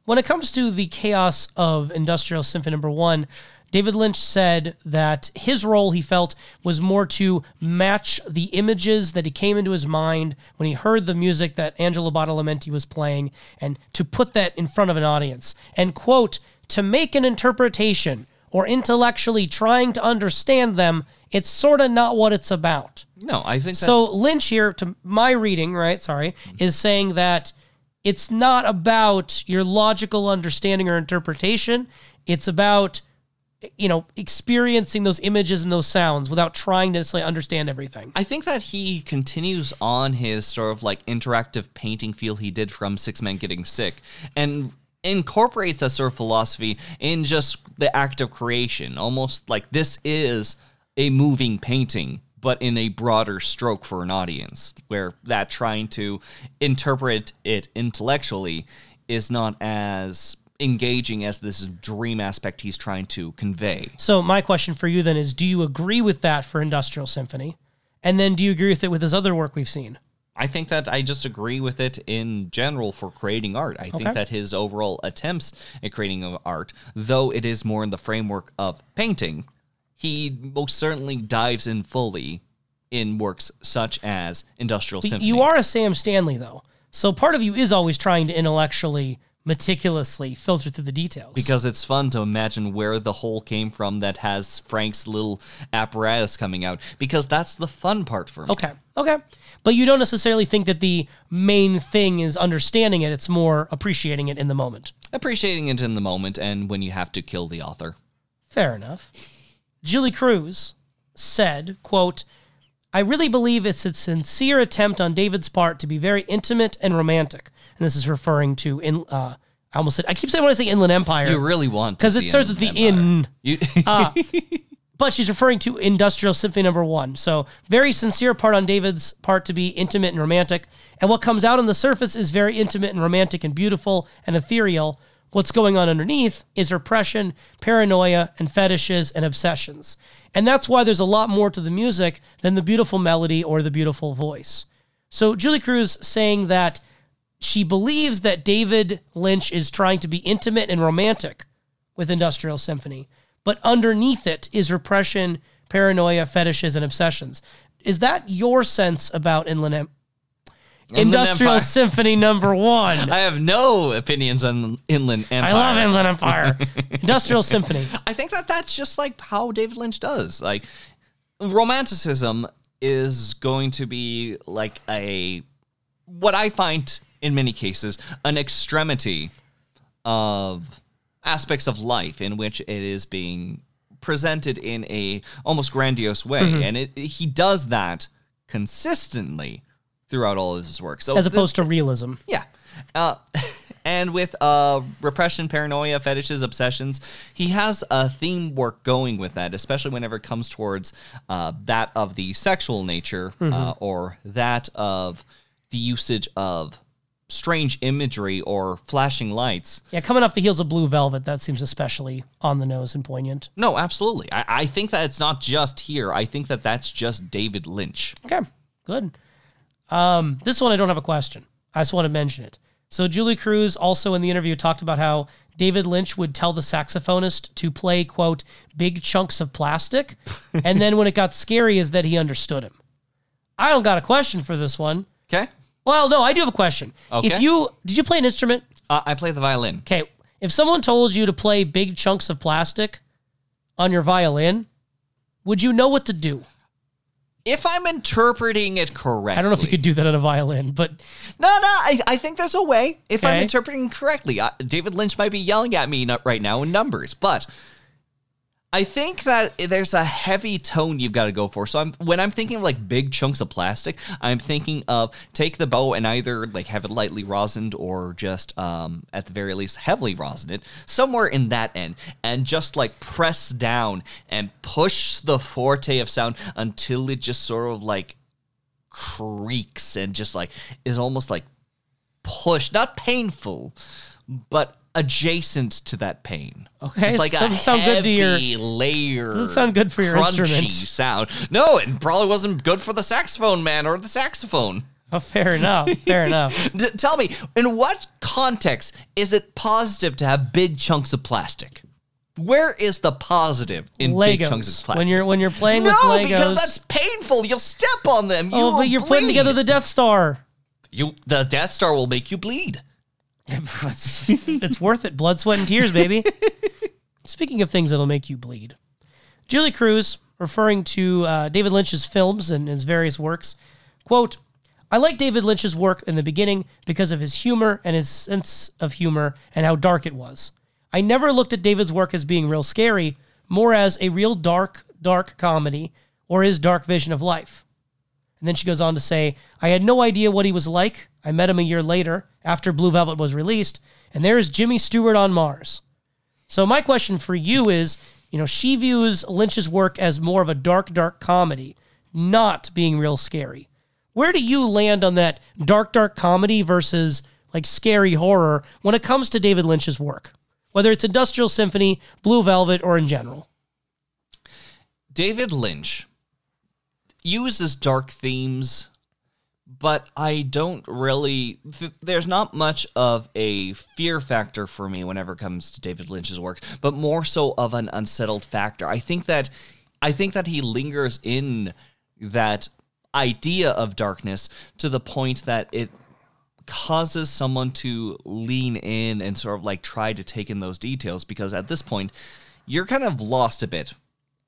When it comes to the chaos of Industrial Symphony No. 1, David Lynch said that his role, he felt, was more to match the images that he came into his mind when he heard the music that Angelo Badalamenti was playing, and to put that in front of an audience. And, quote, to make an interpretation or intellectually trying to understand them, it's sort of not what it's about. No, I think so. Lynch here, to my reading, is saying that it's not about your logical understanding or interpretation. It's about, experiencing those images and those sounds without trying to necessarily understand everything. I think that he continues on his sort of like interactive painting feel he did from Six Men Getting Sick, and incorporates that sort of philosophy in just the act of creation, almost like this is a moving painting, but in a broader stroke for an audience, where that trying to interpret it intellectually is not as engaging as this dream aspect he's trying to convey. So my question for you then is, do you agree with that for Industrial Symphony? And then do you agree with it with his other work we've seen? I think that I just agree with it in general for creating art. I think that his overall attempts at creating art, though it is more in the framework of painting, he most certainly dives in fully in works such as Industrial Symphony. You are a Sam Stanley, though. So part of you is always trying to intellectually, meticulously filter through the details. Because it's fun to imagine where the hole came from that has Frank's little apparatus coming out. Because that's the fun part for me. Okay. But you don't necessarily think that the main thing is understanding it. It's more appreciating it in the moment. Appreciating it in the moment and when you have to kill the author. Fair enough. Julie Cruz said, quote, I really believe it's a sincere attempt on David's part to be very intimate and romantic. And this is referring to, I keep saying when I say Inland Empire. You really want to, because it starts with the in. But she's referring to Industrial Symphony No. 1. So very sincere part on David's part to be intimate and romantic. And what comes out on the surface is very intimate and romantic and beautiful and ethereal. What's going on underneath is repression, paranoia, and fetishes and obsessions. And that's why there's a lot more to the music than the beautiful melody or the beautiful voice. So Julie Cruz saying that she believes that David Lynch is trying to be intimate and romantic with Industrial Symphony, but underneath it is repression, paranoia, fetishes, and obsessions. Is that your sense about Industrial Symphony No. 1? I have no opinions on Inland Empire. I love Inland Empire. Industrial Symphony. I think that that's just like how David Lynch does. Like, romanticism is going to be like what I find in many cases, an extremity of aspects of life in which it is being presented in a almost grandiose way. Mm-hmm. And he does that consistently throughout all of his work. So as opposed to realism. Yeah. And with repression, paranoia, fetishes, obsessions, he has a theme work going with that, especially whenever it comes towards that of the sexual nature or that of the usage of strange imagery or flashing lights. Yeah, coming off the heels of Blue Velvet, that seems especially on the nose and poignant. No, absolutely. I think that it's not just here. I think that that's just David Lynch. Okay, good. This one I don't have a question. I just want to mention it. So Julie Cruz also in the interview talked about how David Lynch would tell the saxophonist to play, quote, big chunks of plastic. And then when it got scary is that he understood him. I don't got a question for this one. Okay. Well, no, I do have a question. Okay. Did you play an instrument? I play the violin. Okay. If someone told you to play big chunks of plastic on your violin, would you know what to do? If I'm interpreting it correctly. I don't know if you could do that on a violin, but... No, I think there's a way. If I'm Okay. interpreting correctly. David Lynch might be yelling at me right now in numbers, but I think that there's a heavy tone you've got to go for. So when I'm thinking of like big chunks of plastic, I'm thinking of take the bow and either like have it lightly rosined or just at the very least heavily rosined it, somewhere in that end, and just like press down and push the forte of sound until it just sort of like creaks and just like is almost like pushed, not painful, but adjacent to that pain. Okay, just like doesn't a sound good to your- heavy layer. doesn't sound good for your crunchy instrument. sound. No, it probably wasn't good for the saxophone man or the saxophone. Oh, fair enough. Fair enough. Tell me, in what context is it positive to have big chunks of plastic? Where is the positive in big chunks of Legos. plastic? When you're playing with no, Legos. because that's painful. You'll step on them. Oh, but you're putting together the Death Star. The Death Star will make you bleed. It's worth it. Blood, sweat, and tears, baby. Speaking of things that'll make you bleed, Julie Cruz, referring to David Lynch's films and his various works, quote, I like David Lynch's work in the beginning because of his humor and his sense of humor and how dark it was. I never looked at David's work as being real scary, more as a real dark comedy or his dark vision of life. And then she goes on to say, I had no idea what he was like. I met him a year later after Blue Velvet was released, and there's Jimmy Stewart on Mars. So my question for you is, she views Lynch's work as more of a dark comedy, not being real scary. Where do you land on that dark comedy versus like scary horror when it comes to David Lynch's work? Whether it's Industrial Symphony, Blue Velvet, or in general. David Lynch uses dark themes, but I don't really... there's not much of a fear factor for me whenever it comes to David Lynch's work, but more so of an unsettled factor. I think that he lingers in that idea of darkness to the point that it causes someone to lean in and sort of like try to take in those details, because at this point, you're kind of lost a bit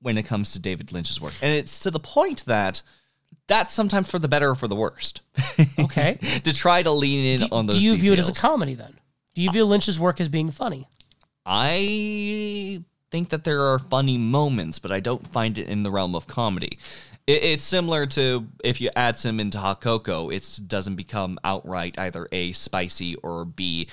when it comes to David Lynch's work. And it's to the point that that's sometimes for the better or for the worst. Okay. To try to lean in on those details. Do you view it as a comedy then? Do you view Lynch's work as being funny? I think that there are funny moments, but I don't find it in the realm of comedy. It's similar to if you add some into hot cocoa, it doesn't become outright either A, spicy, or B,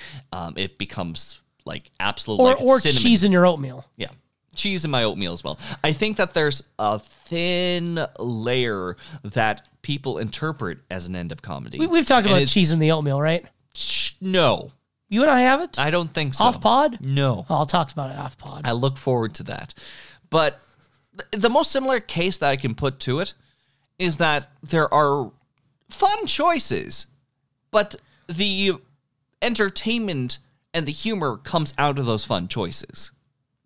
it becomes like absolute Or cinnamon. cheese in your oatmeal. Yeah. Cheese in my oatmeal as well. I think that there's a thin layer that people interpret as an end of comedy. We've talked about cheese in the oatmeal, right? No. You and I haven't? I don't think so. Off pod? No. Oh, I'll talk about it off pod. I look forward to that. But the most similar case that I can put to it is that there are fun choices, but the entertainment and the humor comes out of those fun choices.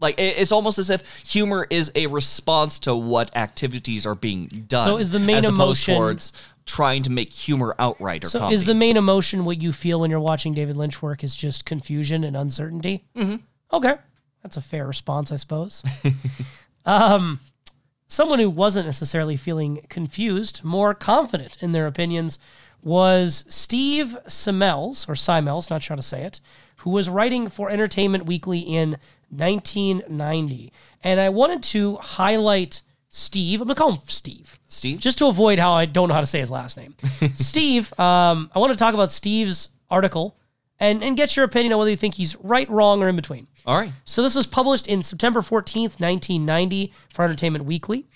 Like, it's almost as if humor is a response to what activities are being done. So is the main as opposed emotion towards trying to make humor outright or So comedy. is the main emotion what you feel when you're watching David Lynch work is just confusion and uncertainty? Mm-hmm. Okay. That's a fair response, I suppose. Someone who wasn't necessarily feeling confused, more confident in their opinions, was Steve Simels, not sure how to say it, who was writing for Entertainment Weekly in 1990. And I wanted to highlight Steve. I'm going to call him Steve. Steve? Just to avoid how I don't know how to say his last name. Steve, I want to talk about Steve's article and get your opinion on whether you think he's right, wrong, or in between. All right. So this was published in September 14th, 1990 for Entertainment Weekly.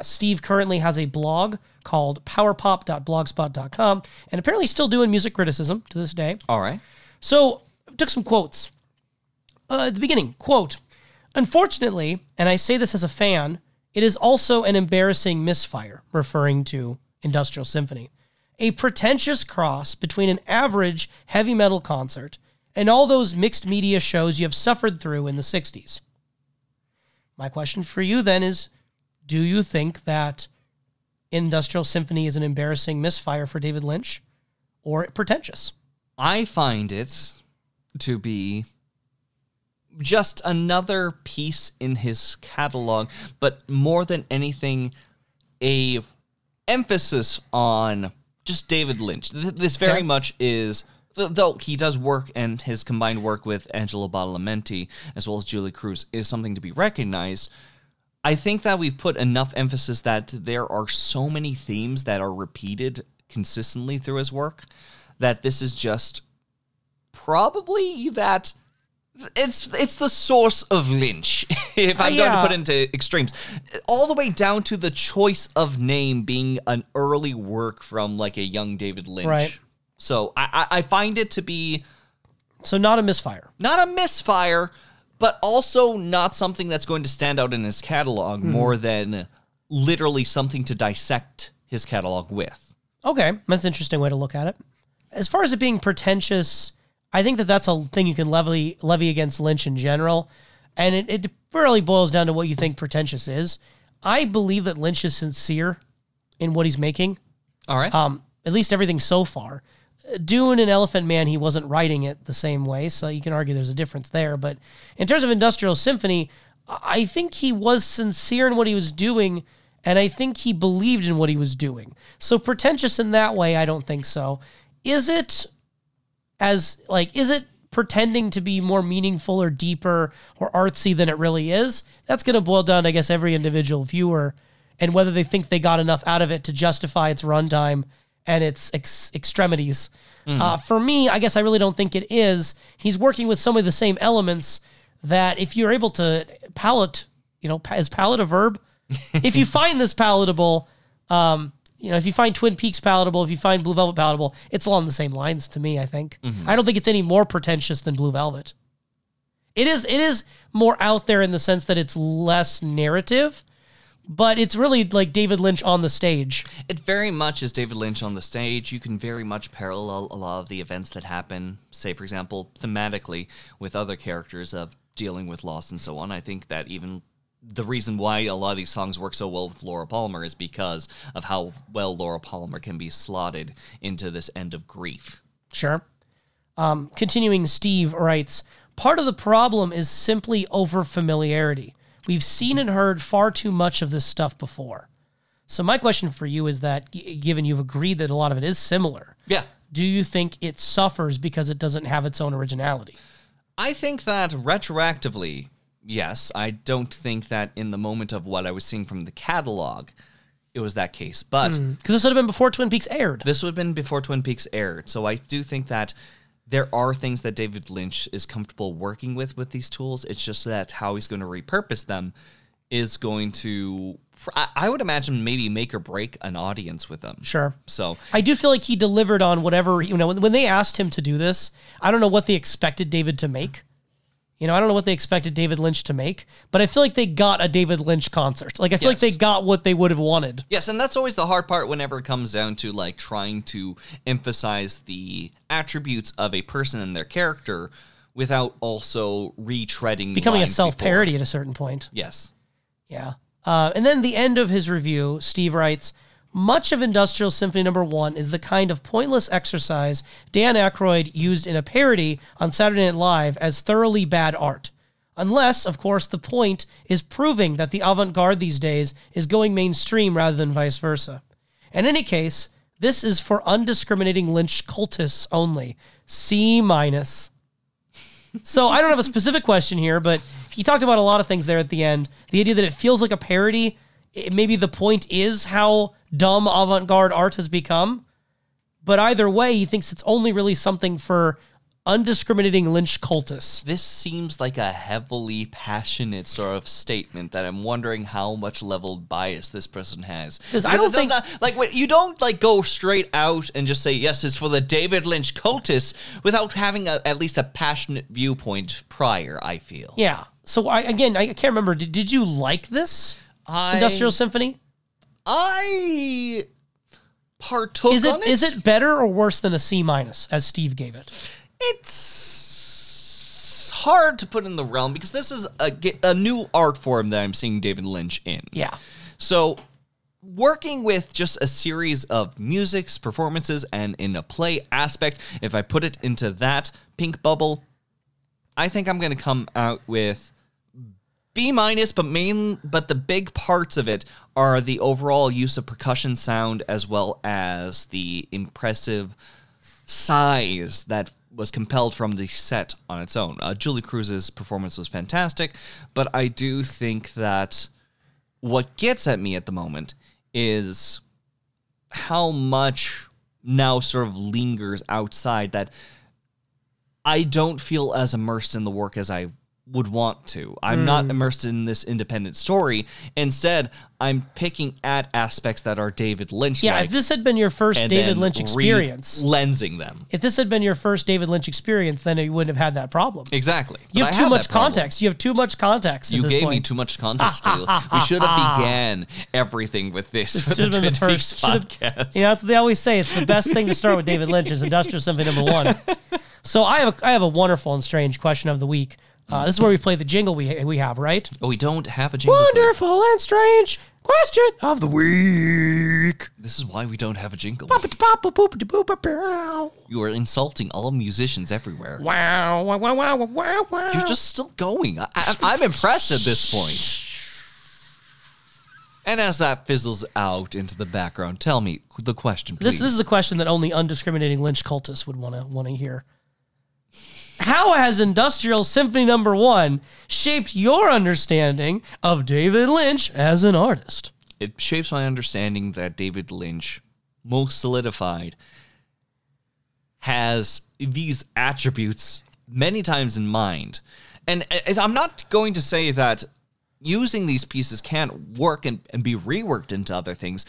Steve currently has a blog called powerpop.blogspot.com, and apparently still doing music criticism to this day. All right. So, I took some quotes. At the beginning, quote, "Unfortunately, and I say this as a fan, it is also an embarrassing misfire," referring to Industrial Symphony. "A pretentious cross between an average heavy metal concert and all those mixed media shows you have suffered through in the 60s. My question for you then is, do you think that Industrial Symphony is an embarrassing misfire for David Lynch or pretentious? I find it to be just another piece in his catalog, but more than anything, a emphasis on just David Lynch. This very much is, though he does work, and his combined work with Angelo Badalamenti as well as Julie Cruz is something to be recognized. I think that we've put enough emphasis that there are so many themes that are repeated consistently through his work that this is just probably that it's the source of Lynch, if I'm going to put it into extremes. All the way down to the choice of name being an early work from like a young David Lynch. Right. So I find it to be... So not a misfire. Not a misfire, but also not something that's going to stand out in his catalog more than literally something to dissect his catalog with. Okay, that's an interesting way to look at it. As far as it being pretentious, I think that that's a thing you can levy against Lynch in general, and it really boils down to what you think pretentious is. I believe that Lynch is sincere in what he's making. All right. At least everything so far. Dune and Elephant Man, he wasn't writing it the same way, so you can argue there's a difference there. But in terms of Industrial Symphony, I think he was sincere in what he was doing, and I think he believed in what he was doing. So pretentious in that way, I don't think so. Is it pretending to be more meaningful or deeper or artsy than it really is? That's going to boil down to, I guess, every individual viewer and whether they think they got enough out of it to justify its runtime and its extremities. For me, I guess I really don't think it is. He's working with some of the same elements that if you're able to palate, is palate a verb? If you find this palatable, if you find Twin Peaks palatable, if you find Blue Velvet palatable, it's along the same lines to me, I think. I don't think it's any more pretentious than Blue Velvet. It is more out there in the sense that it's less narrative, but it's really like David Lynch on the stage. It very much is David Lynch on the stage. You can very much parallel a lot of the events that happen, say, for example, thematically with other characters of dealing with loss and so on. I think that even the reason why a lot of these songs work so well with Laura Palmer is because of how well Laura Palmer can be slotted into this end of grief. Sure. Continuing, Steve writes, "Part of the problem is simply over-familiarity. We've seen and heard far too much of this stuff before." So my question for you is that, given you've agreed that a lot of it is similar, do you think it suffers because it doesn't have its own originality? I think that retroactively, yes. I don't think that in the moment of what I was seeing from the catalog, it was that case. But because this would have been before Twin Peaks aired. This would have been before Twin Peaks aired. So I do think that there are things that David Lynch is comfortable working with these tools. It's just that how he's going to repurpose them is going to, I would imagine, maybe make or break an audience with them. Sure. So I do feel like he delivered on whatever, when they asked him to do this, I don't know what they expected David to make. I don't know what they expected David Lynch to make, but I feel like they got a David Lynch concert. Like, I feel like they got what they would have wanted. Yes, and that's always the hard part whenever it comes down to, like, trying to emphasize the attributes of a person and their character without also retreading becoming a lines self-parody before. at a certain point. Yes. Yeah. And then the end of his review, Steve writes, "Much of Industrial Symphony No. 1 is the kind of pointless exercise Dan Aykroyd used in a parody on Saturday Night Live as thoroughly bad art. Unless, of course, the point is proving that the avant-garde these days is going mainstream rather than vice versa. In any case, this is for undiscriminating Lynch cultists only. C-." So I don't have a specific question here, but he talked about a lot of things there at the end. The idea that it feels like a parody, maybe the point is how dumb avant-garde art has become. But either way, he thinks it's only really something for undiscriminating Lynch cultists. This seems like a heavily passionate sort of statement that I'm wondering how much leveled bias this person has. Because I don't think... you don't like go straight out and just say, yes, it's for the David Lynch cultists without having at least a passionate viewpoint prior, I feel. Yeah. So, I can't remember. Did you like this Industrial Symphony? I partook on it. Is it better or worse than a C-, as Steve gave it? It's hard to put in the realm because this is a new art form that I'm seeing David Lynch in. Yeah. So working with just a series of musics, performances, and in a play aspect, if I put it into that pink bubble, I think I'm going to come out with B-, but the big parts of it are the overall use of percussion sound as well as the impressive size that was compelled from the set on its own. Julie Cruz's performance was fantastic, but I do think that what gets at me at the moment is how much now sort of lingers outside that I don't feel as immersed in the work as I would want to. I'm not immersed in this independent story. Instead, I'm picking at aspects that are David Lynch. Yeah, if this had been your first David Lynch experience, lensing them. If this had been your first David Lynch experience, then you wouldn't have had that problem. Exactly. You have too much context. You have too much context. You gave me too much context, Kalil. We should have began everything with this. This should have been the first podcast. You know, that's what they always say. It's the best thing to start with David Lynch is Industrial Symphony #1. So I have a wonderful and strange question of the week. This is where we play the jingle we have, right? Oh, we don't have a jingle. Wonderful and strange question of the week. This is why we don't have a jingle. Wow. You are insulting all musicians everywhere. Wow, wow, wow, wow, wow, wow. You're just still going. I'm impressed at this point. And as that fizzles out into the background, tell me the question, please. This is a question that only undiscriminating Lynch cultists would want to hear. How has Industrial Symphony #1 shaped your understanding of David Lynch as an artist? It shapes my understanding that David Lynch, most solidified, has these attributes many times in mind. And I'm not going to say that using these pieces can't work and be reworked into other things.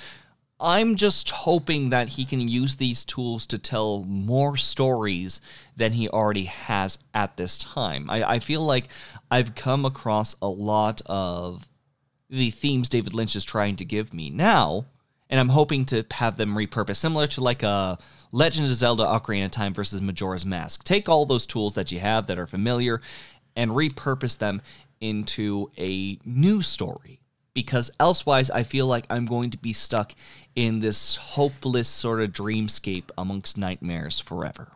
I'm just hoping that he can use these tools to tell more stories than he already has at this time. I feel like I've come across a lot of the themes David Lynch is trying to give me now, and I'm hoping to have them repurposed, similar to like a Legend of Zelda Ocarina of Time versus Majora's Mask. Take all those tools that you have that are familiar and repurpose them into a new story. Because elsewise, I feel like I'm going to be stuck in this hopeless sort of dreamscape amongst nightmares forever.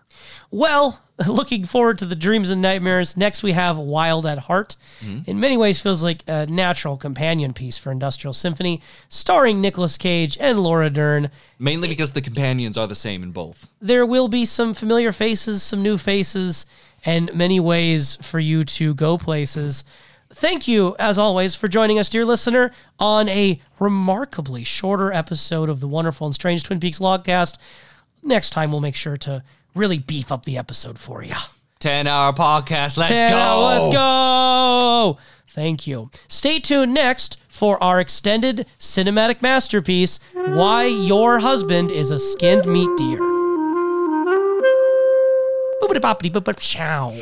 Well, looking forward to the dreams and nightmares. Next, we have Wild at Heart. In many ways, feels like a natural companion piece for Industrial Symphony, starring Nicolas Cage and Laura Dern. Mainly because the companions are the same in both. There will be some familiar faces, some new faces, and many ways for you to go places. Thank you, as always, for joining us, dear listener, on a remarkably shorter episode of the wonderful and strange Twin Peaks Logcast. Next time, we'll make sure to really beef up the episode for you. 10-hour podcast. Let's go. Thank you. Stay tuned next for our extended cinematic masterpiece, Why Your Husband is a Skinned Meat Deer. Boopity boppity boop chow.